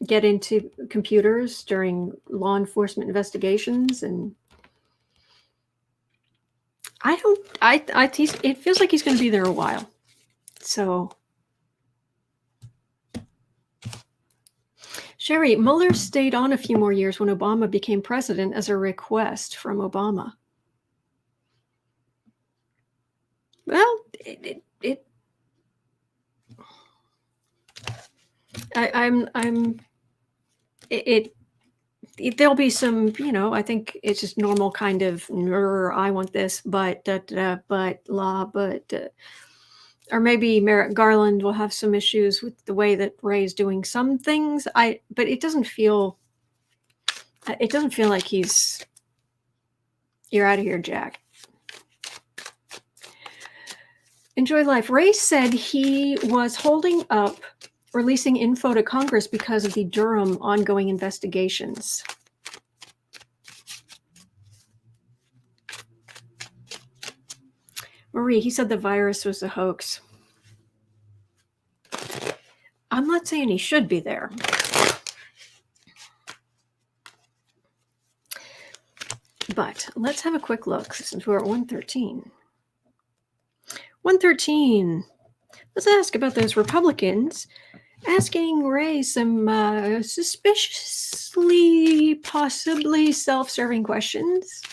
get into computers during law enforcement investigations, and it feels like he's going to be there a while. So, Sherry, Mueller stayed on a few more years when Obama became president as a request from Obama. Well, there'll be some, I think it's just normal kind of, I want this, but or maybe Merrick Garland will have some issues with the way that Wray's doing some things. But it doesn't feel like you're out of here, Jack. Enjoy life. Wray said he was holding up releasing info to Congress because of the Durham ongoing investigations. Marie, he said the virus was a hoax. I'm not saying he should be there. But let's have a quick look since we're at 113. 113. Let's ask about those Republicans asking Wray some suspiciously, possibly self-serving questions.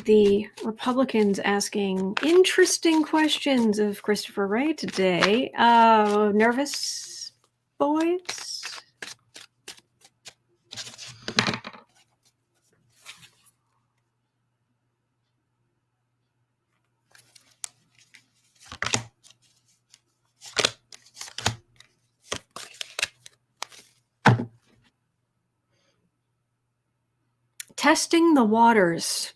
The Republicans asking interesting questions of Christopher Wray today. Nervous, boys? Testing the waters.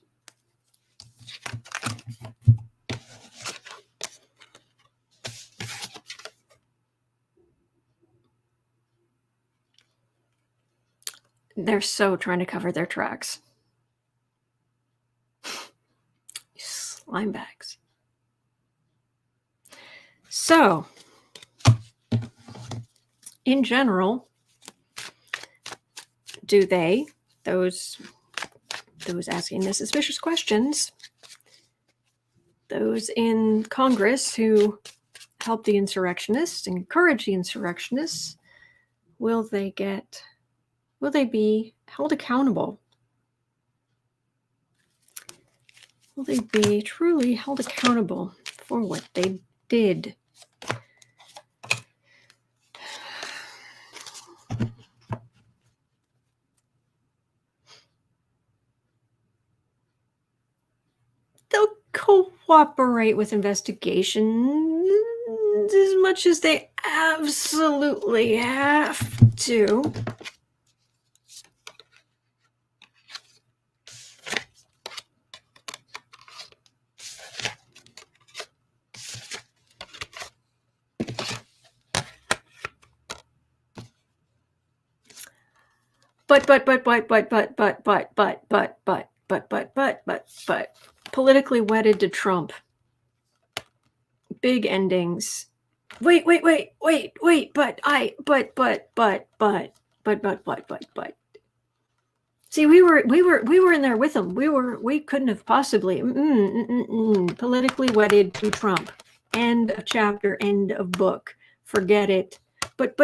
They're so trying to cover their tracks. Slime bags. So, in general, do those asking the suspicious questions, those in Congress who help the insurrectionists, encourage the insurrectionists, will they be held accountable? Will they be truly held accountable for what they did? They'll cooperate with investigations as much as they absolutely have to. But politically wedded to Trump. Big endings. Wait. But. See, we were in there with them. We couldn't have possibly politically wedded to Trump. End of chapter, end of book. Forget it. But.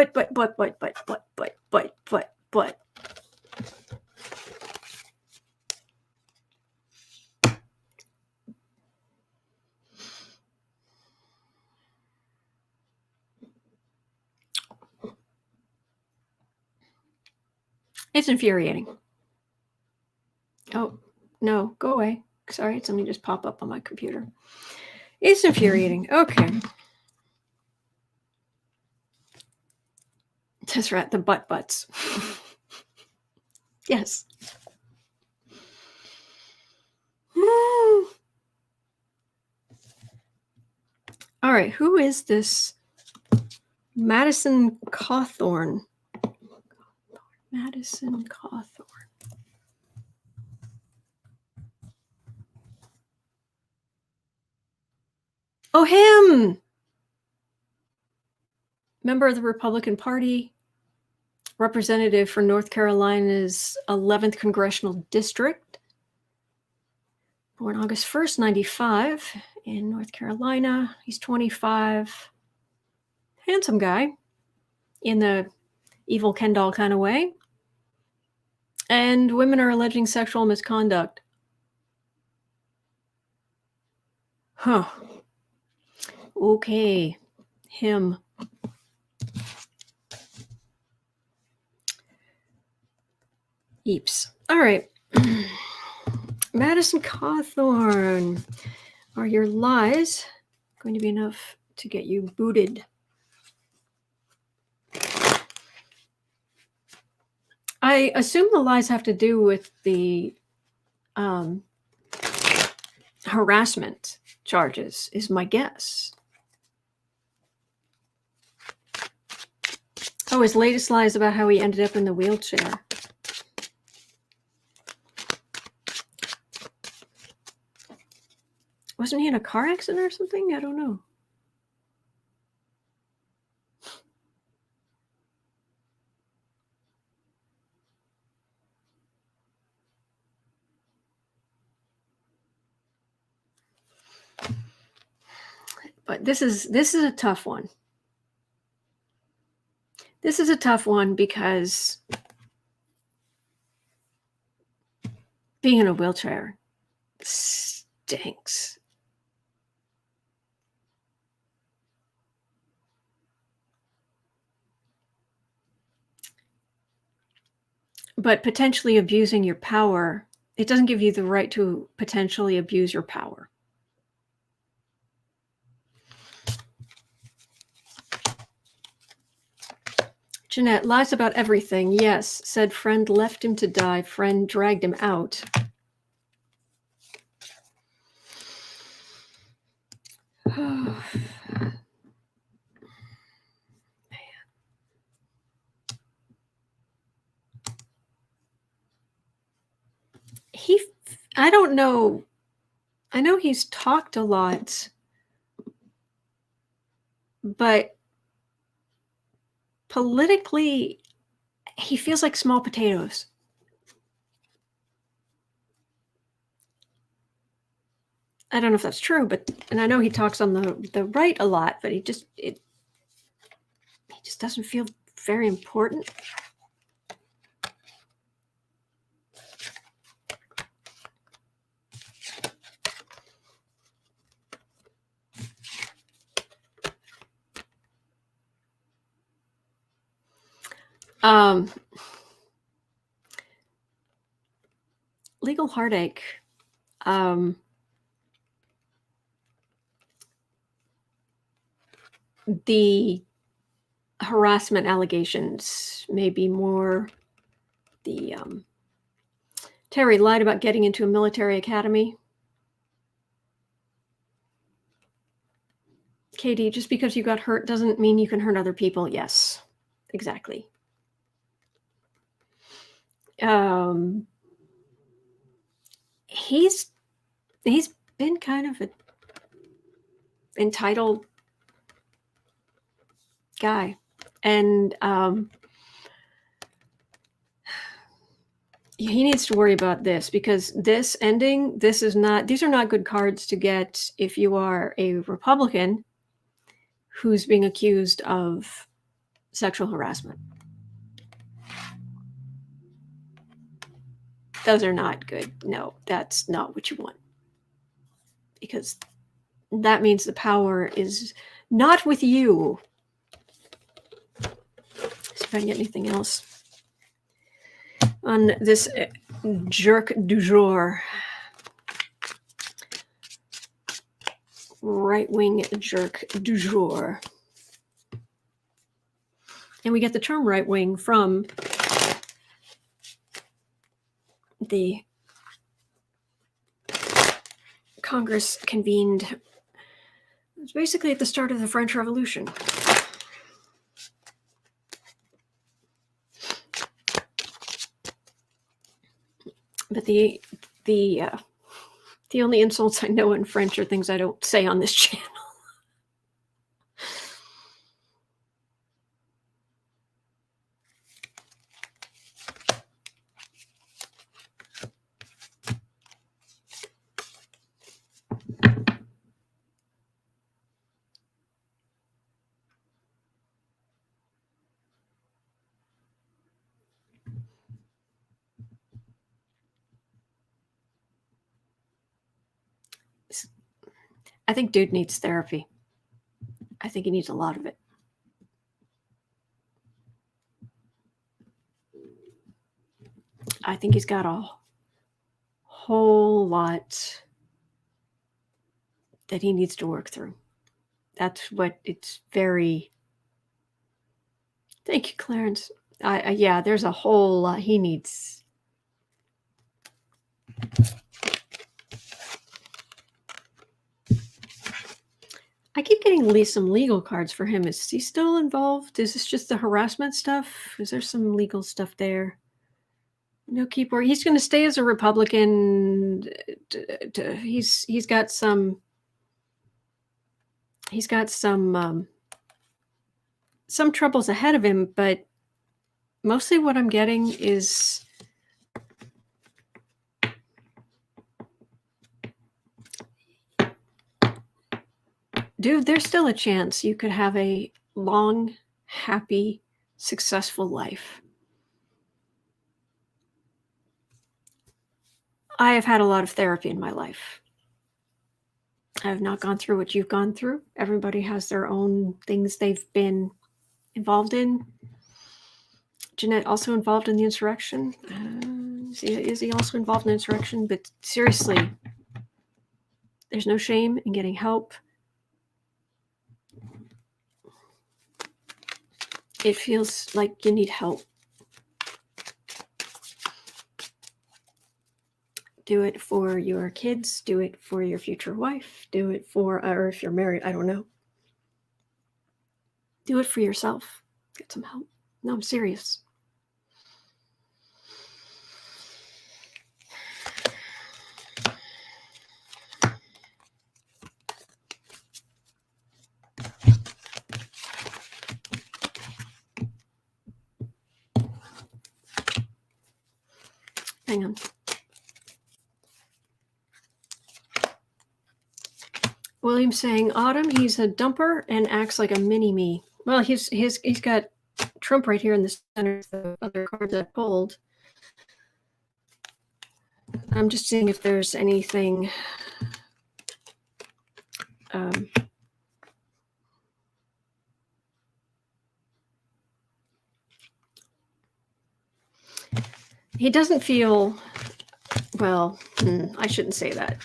It's infuriating. Oh, no, go away. Sorry, something just pop up on my computer. It's infuriating. Okay. That's right, the butts. Yes. All right, who is this Madison Cawthorne? Madison Cawthorne. Oh, him! Member of the Republican Party, representative for North Carolina's 11th Congressional District. Born August 1st, 95, in North Carolina. He's 25. Handsome guy, in the evil Ken doll kind of way. And women are alleging sexual misconduct. Huh. Okay. Him. Eeps. All right. Madison Cawthorne. Are your lies going to be enough to get you booted? I assume the lies have to do with the harassment charges, is my guess. Oh, his latest lie is about how he ended up in the wheelchair. Wasn't he in a car accident or something? I don't know. But this is a tough one. This is a tough one because being in a wheelchair stinks. But potentially abusing your power, it doesn't give you the right to potentially abuse your power. Jeanette, lies about everything. Yes, said friend left him to die. Friend dragged him out. Oh, I don't know. I know he's talked a lot, but politically, he feels like small potatoes. I don't know if that's true, and I know he talks on the right a lot, but he just doesn't feel very important. Legal heartache. The harassment allegations may be more the Terry lied about getting into a military academy. Katie, just because you got hurt doesn't mean you can hurt other people. Yes, exactly. He's been kind of an entitled guy, and he needs to worry about this, because this ending, these are not good cards to get if you are a Republican who's being accused of sexual harassment. Those are not good. No, that's not what you want, because that means the power is not with you. See if I can get anything else. on this jerk du jour. Right-wing jerk du jour. And we get the term right-wing from the Congress convened. It was basically at the start of the French Revolution. But the only insults I know in French are things I don't say on this channel. I think dude needs therapy. I think he needs a lot of it. I think he's got a whole lot that he needs to work through. That's what it's very... Thank you, Clarence. Yeah, there's a whole lot he needs. I keep getting some legal cards for him. Is he still involved? Is this just the harassment stuff? Is there some legal stuff there? No, keep working. He's going to stay as a Republican. He's got some troubles ahead of him, but mostly what I'm getting is dude, there's still a chance you could have a long, happy, successful life. I have had a lot of therapy in my life. I have not gone through what you've gone through. Everybody has their own things they've been involved in. Jeanette also involved in the insurrection. Is he also involved in the insurrection? But seriously, there's no shame in getting help. It feels like you need help. Do it for your kids. Do it for your future wife. Do it for, or if you're married, I don't know. Do it for yourself. Get some help. No, I'm serious. Hang on. William's saying, Autumn, he's a dumper and acts like a mini-me. Well, he's got Trump right here in the center of the other cards I pulled. I'm just seeing if there's anything... he doesn't feel... Well, I shouldn't say that.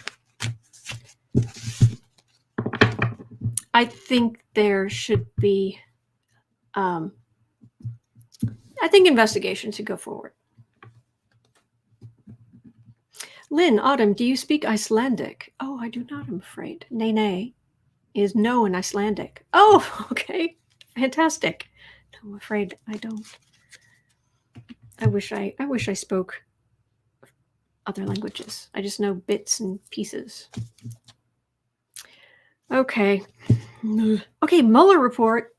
I think there should be... I think investigation should go forward. Lynn, Autumn, do you speak Icelandic? Oh, I do not, I'm afraid. Nay is no in Icelandic. Oh, okay. Fantastic. No, I'm afraid I don't. I wish I spoke other languages. I just know bits and pieces. Okay. Okay, Mueller Report.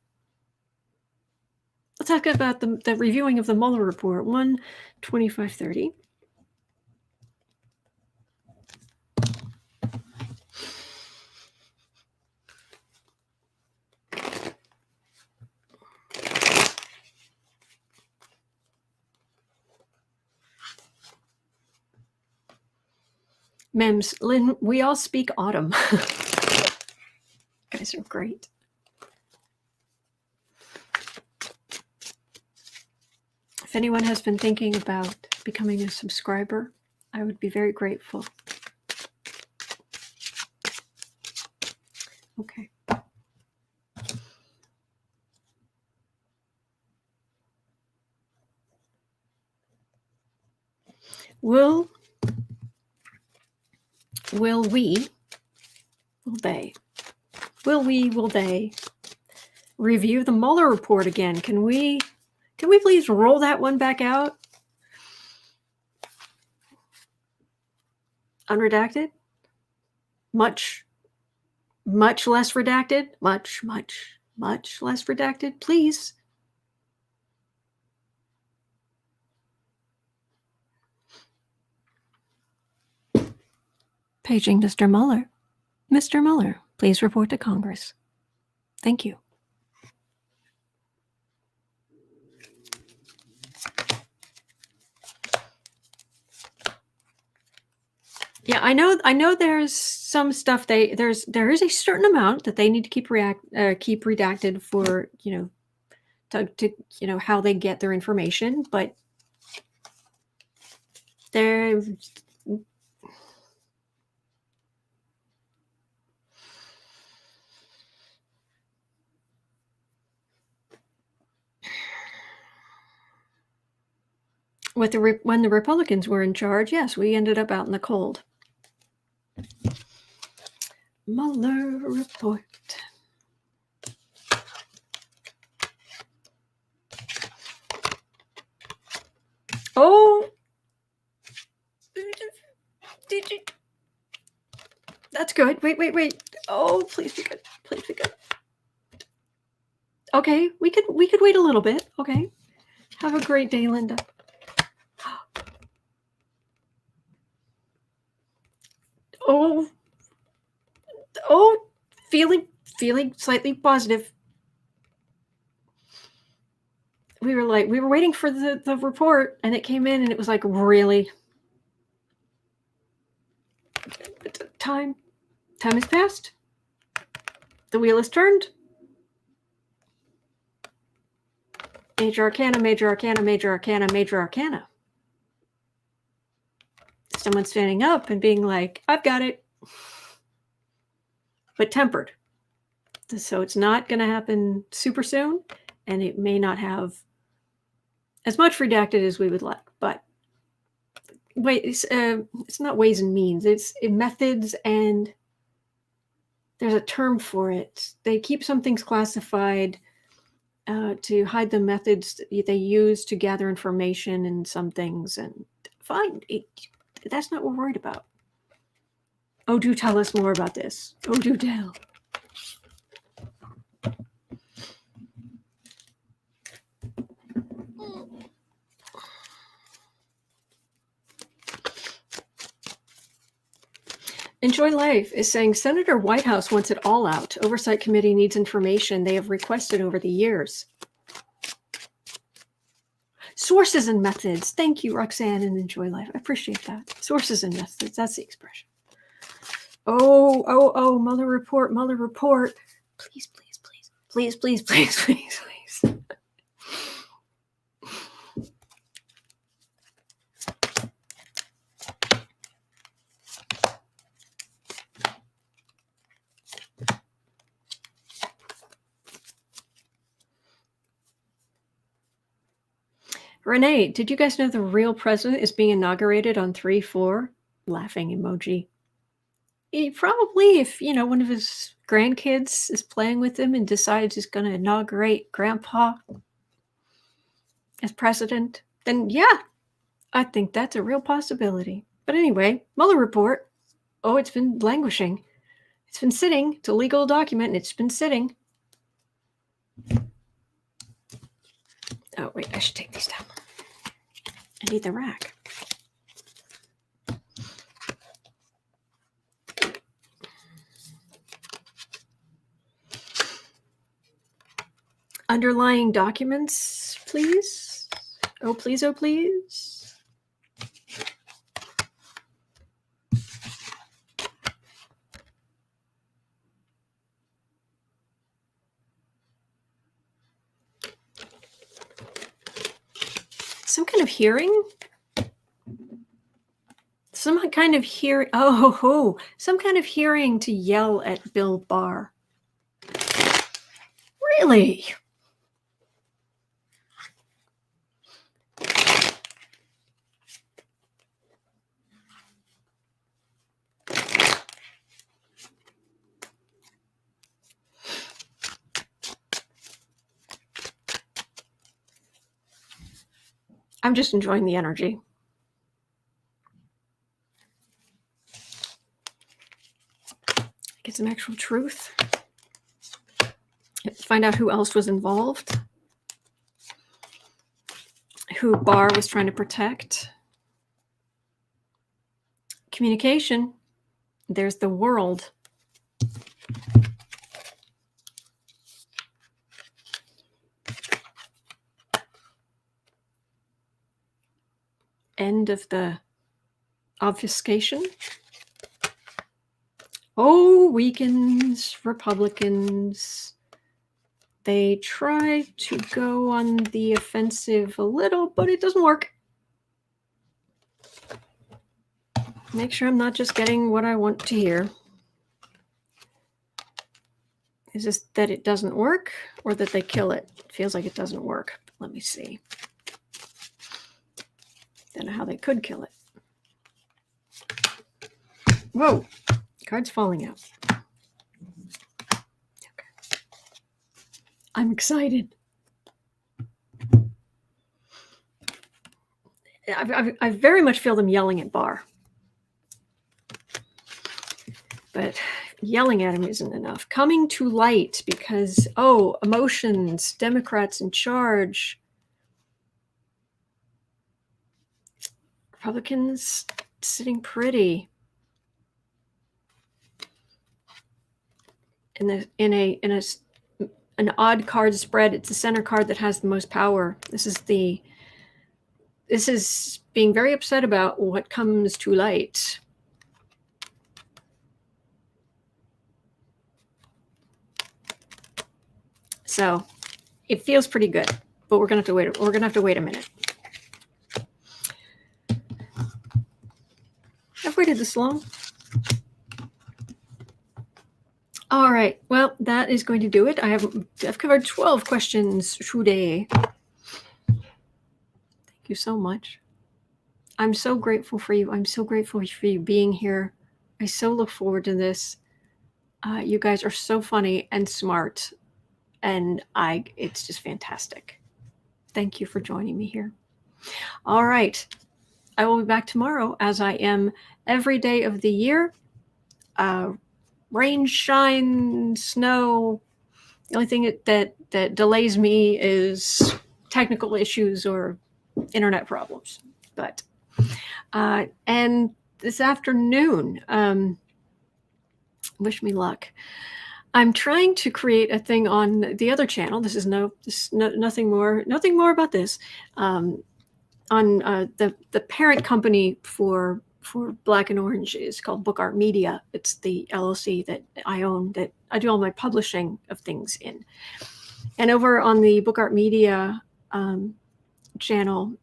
Let's talk about the reviewing of the Mueller Report. 1/25/30. Mems, Lynn, we all speak Autumn. Guys are great. If anyone has been thinking about becoming a subscriber, I would be very grateful. Okay. Will they review the Mueller report again? Can we please roll that one back out? Unredacted? Much less redacted? Much less redacted, please. Paging Mr. Mueller. Mr. Mueller, please report to Congress. Thank you. Yeah, I know there's some stuff there is a certain amount that they need to keep redacted for, to how they get their information, but there when the Republicans were in charge, yes, we ended up out in the cold. Mueller Report. Oh, did you? That's good. Wait. Oh, please be good. Please be good. Okay, we could wait a little bit. Okay. Have a great day, Linda. Oh, feeling slightly positive. We were waiting for the report, and it came in, and it was like, really? Time has passed. The wheel is turned. Major Arcana, Major Arcana, Major Arcana, Major Arcana. Someone standing up and being like, I've got it. But tempered. So it's not going to happen super soon, and it may not have as much redacted as we would like. But wait, it's not ways and means. It's methods, and there's a term for it. They keep some things classified to hide the methods they use to gather information in some things. And fine, that's not what we're worried about. Oh, do tell us more about this. Oh, do tell. Enjoy Life is saying Senator Whitehouse wants it all out. Oversight Committee needs information they have requested over the years. Sources and methods. Thank you, Roxanne, and Enjoy Life. I appreciate that. Sources and methods. That's the expression. Oh, Mueller Report. Please. Renee, did you guys know the real president is being inaugurated on 3/4? Laughing emoji. He probably, if one of his grandkids is playing with him and decides he's going to inaugurate Grandpa as president, then yeah, I think that's a real possibility. But anyway, Mueller Report. Oh, it's been languishing. It's been sitting. It's a legal document, and it's been sitting. Oh, wait, I should take these down. I need the rack. Underlying documents, please. Oh, please. Some kind of hearing? some kind of hearing. Oh, some kind of hearing to yell at Bill Barr. Really? I'm just enjoying the energy. Get some actual truth. Find out who else was involved. Who Barr was trying to protect. Communication. There's the world. End of the obfuscation. Oh, weakens Republicans. They try to go on the offensive a little, but it doesn't work. Make sure I'm not just getting what I want to hear. Is this that it doesn't work or that they kill it? It feels like it doesn't work. Let me see. Don't know how they could kill it. Whoa, card's falling out. Okay. I'm excited. I very much feel them yelling at Barr. But yelling at him isn't enough. Coming to light because, emotions, Democrats in charge. Republicans sitting pretty. In an odd card spread, it's the center card that has the most power. This is being very upset about what comes to light. So it feels pretty good, but we're gonna have to wait. We're gonna have to wait a minute. I've waited this long. All right. Well, that is going to do it. I've covered 12 questions today. Thank you so much. I'm so grateful for you. I'm so grateful for you being here. I so look forward to this. You guys are so funny and smart, and it's just fantastic. Thank you for joining me here. All right. I will be back tomorrow, as I am every day of the year. Rain, shine, snow. The only thing that delays me is technical issues or internet problems. But and this afternoon, wish me luck. I'm trying to create a thing on the other channel. Nothing more about this. On the parent company for Black and Orange is called Book Art Media. It's the LLC that I own, that I do all my publishing of things in. And over on the Book Art Media channel,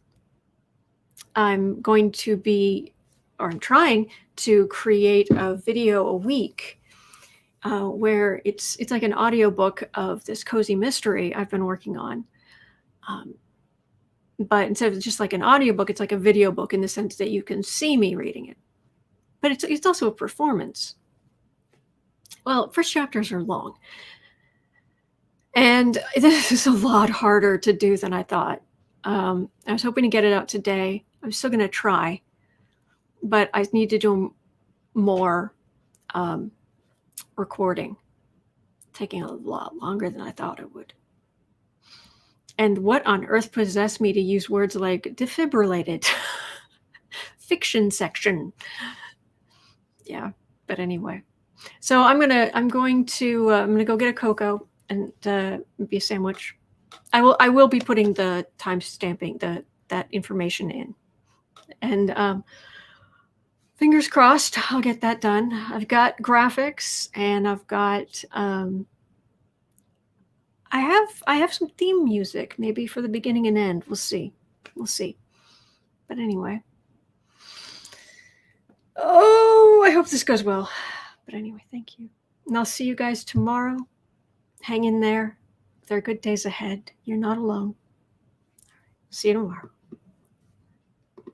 I'm trying to create a video a week where it's like an audiobook of this cozy mystery I've been working on. But instead of just like an audiobook, it's like a video book in the sense that you can see me reading it. But it's also a performance. Well, first chapters are long. And this is a lot harder to do than I thought. I was hoping to get it out today. I'm still going to try. But I need to do more recording. Taking a lot longer than I thought it would. And what on earth possessed me to use words like defibrillated? Fiction section. Yeah, but anyway. So I'm gonna go get a cocoa and be a sandwich. I will be putting the time stamping that information in. And fingers crossed I'll get that done. I've got graphics and I've got I have some theme music, maybe for the beginning and end. We'll see. But anyway, Oh, I hope this goes well. But anyway, thank you. And I'll see you guys tomorrow. Hang in there. There are good days ahead. You're not alone. See you tomorrow.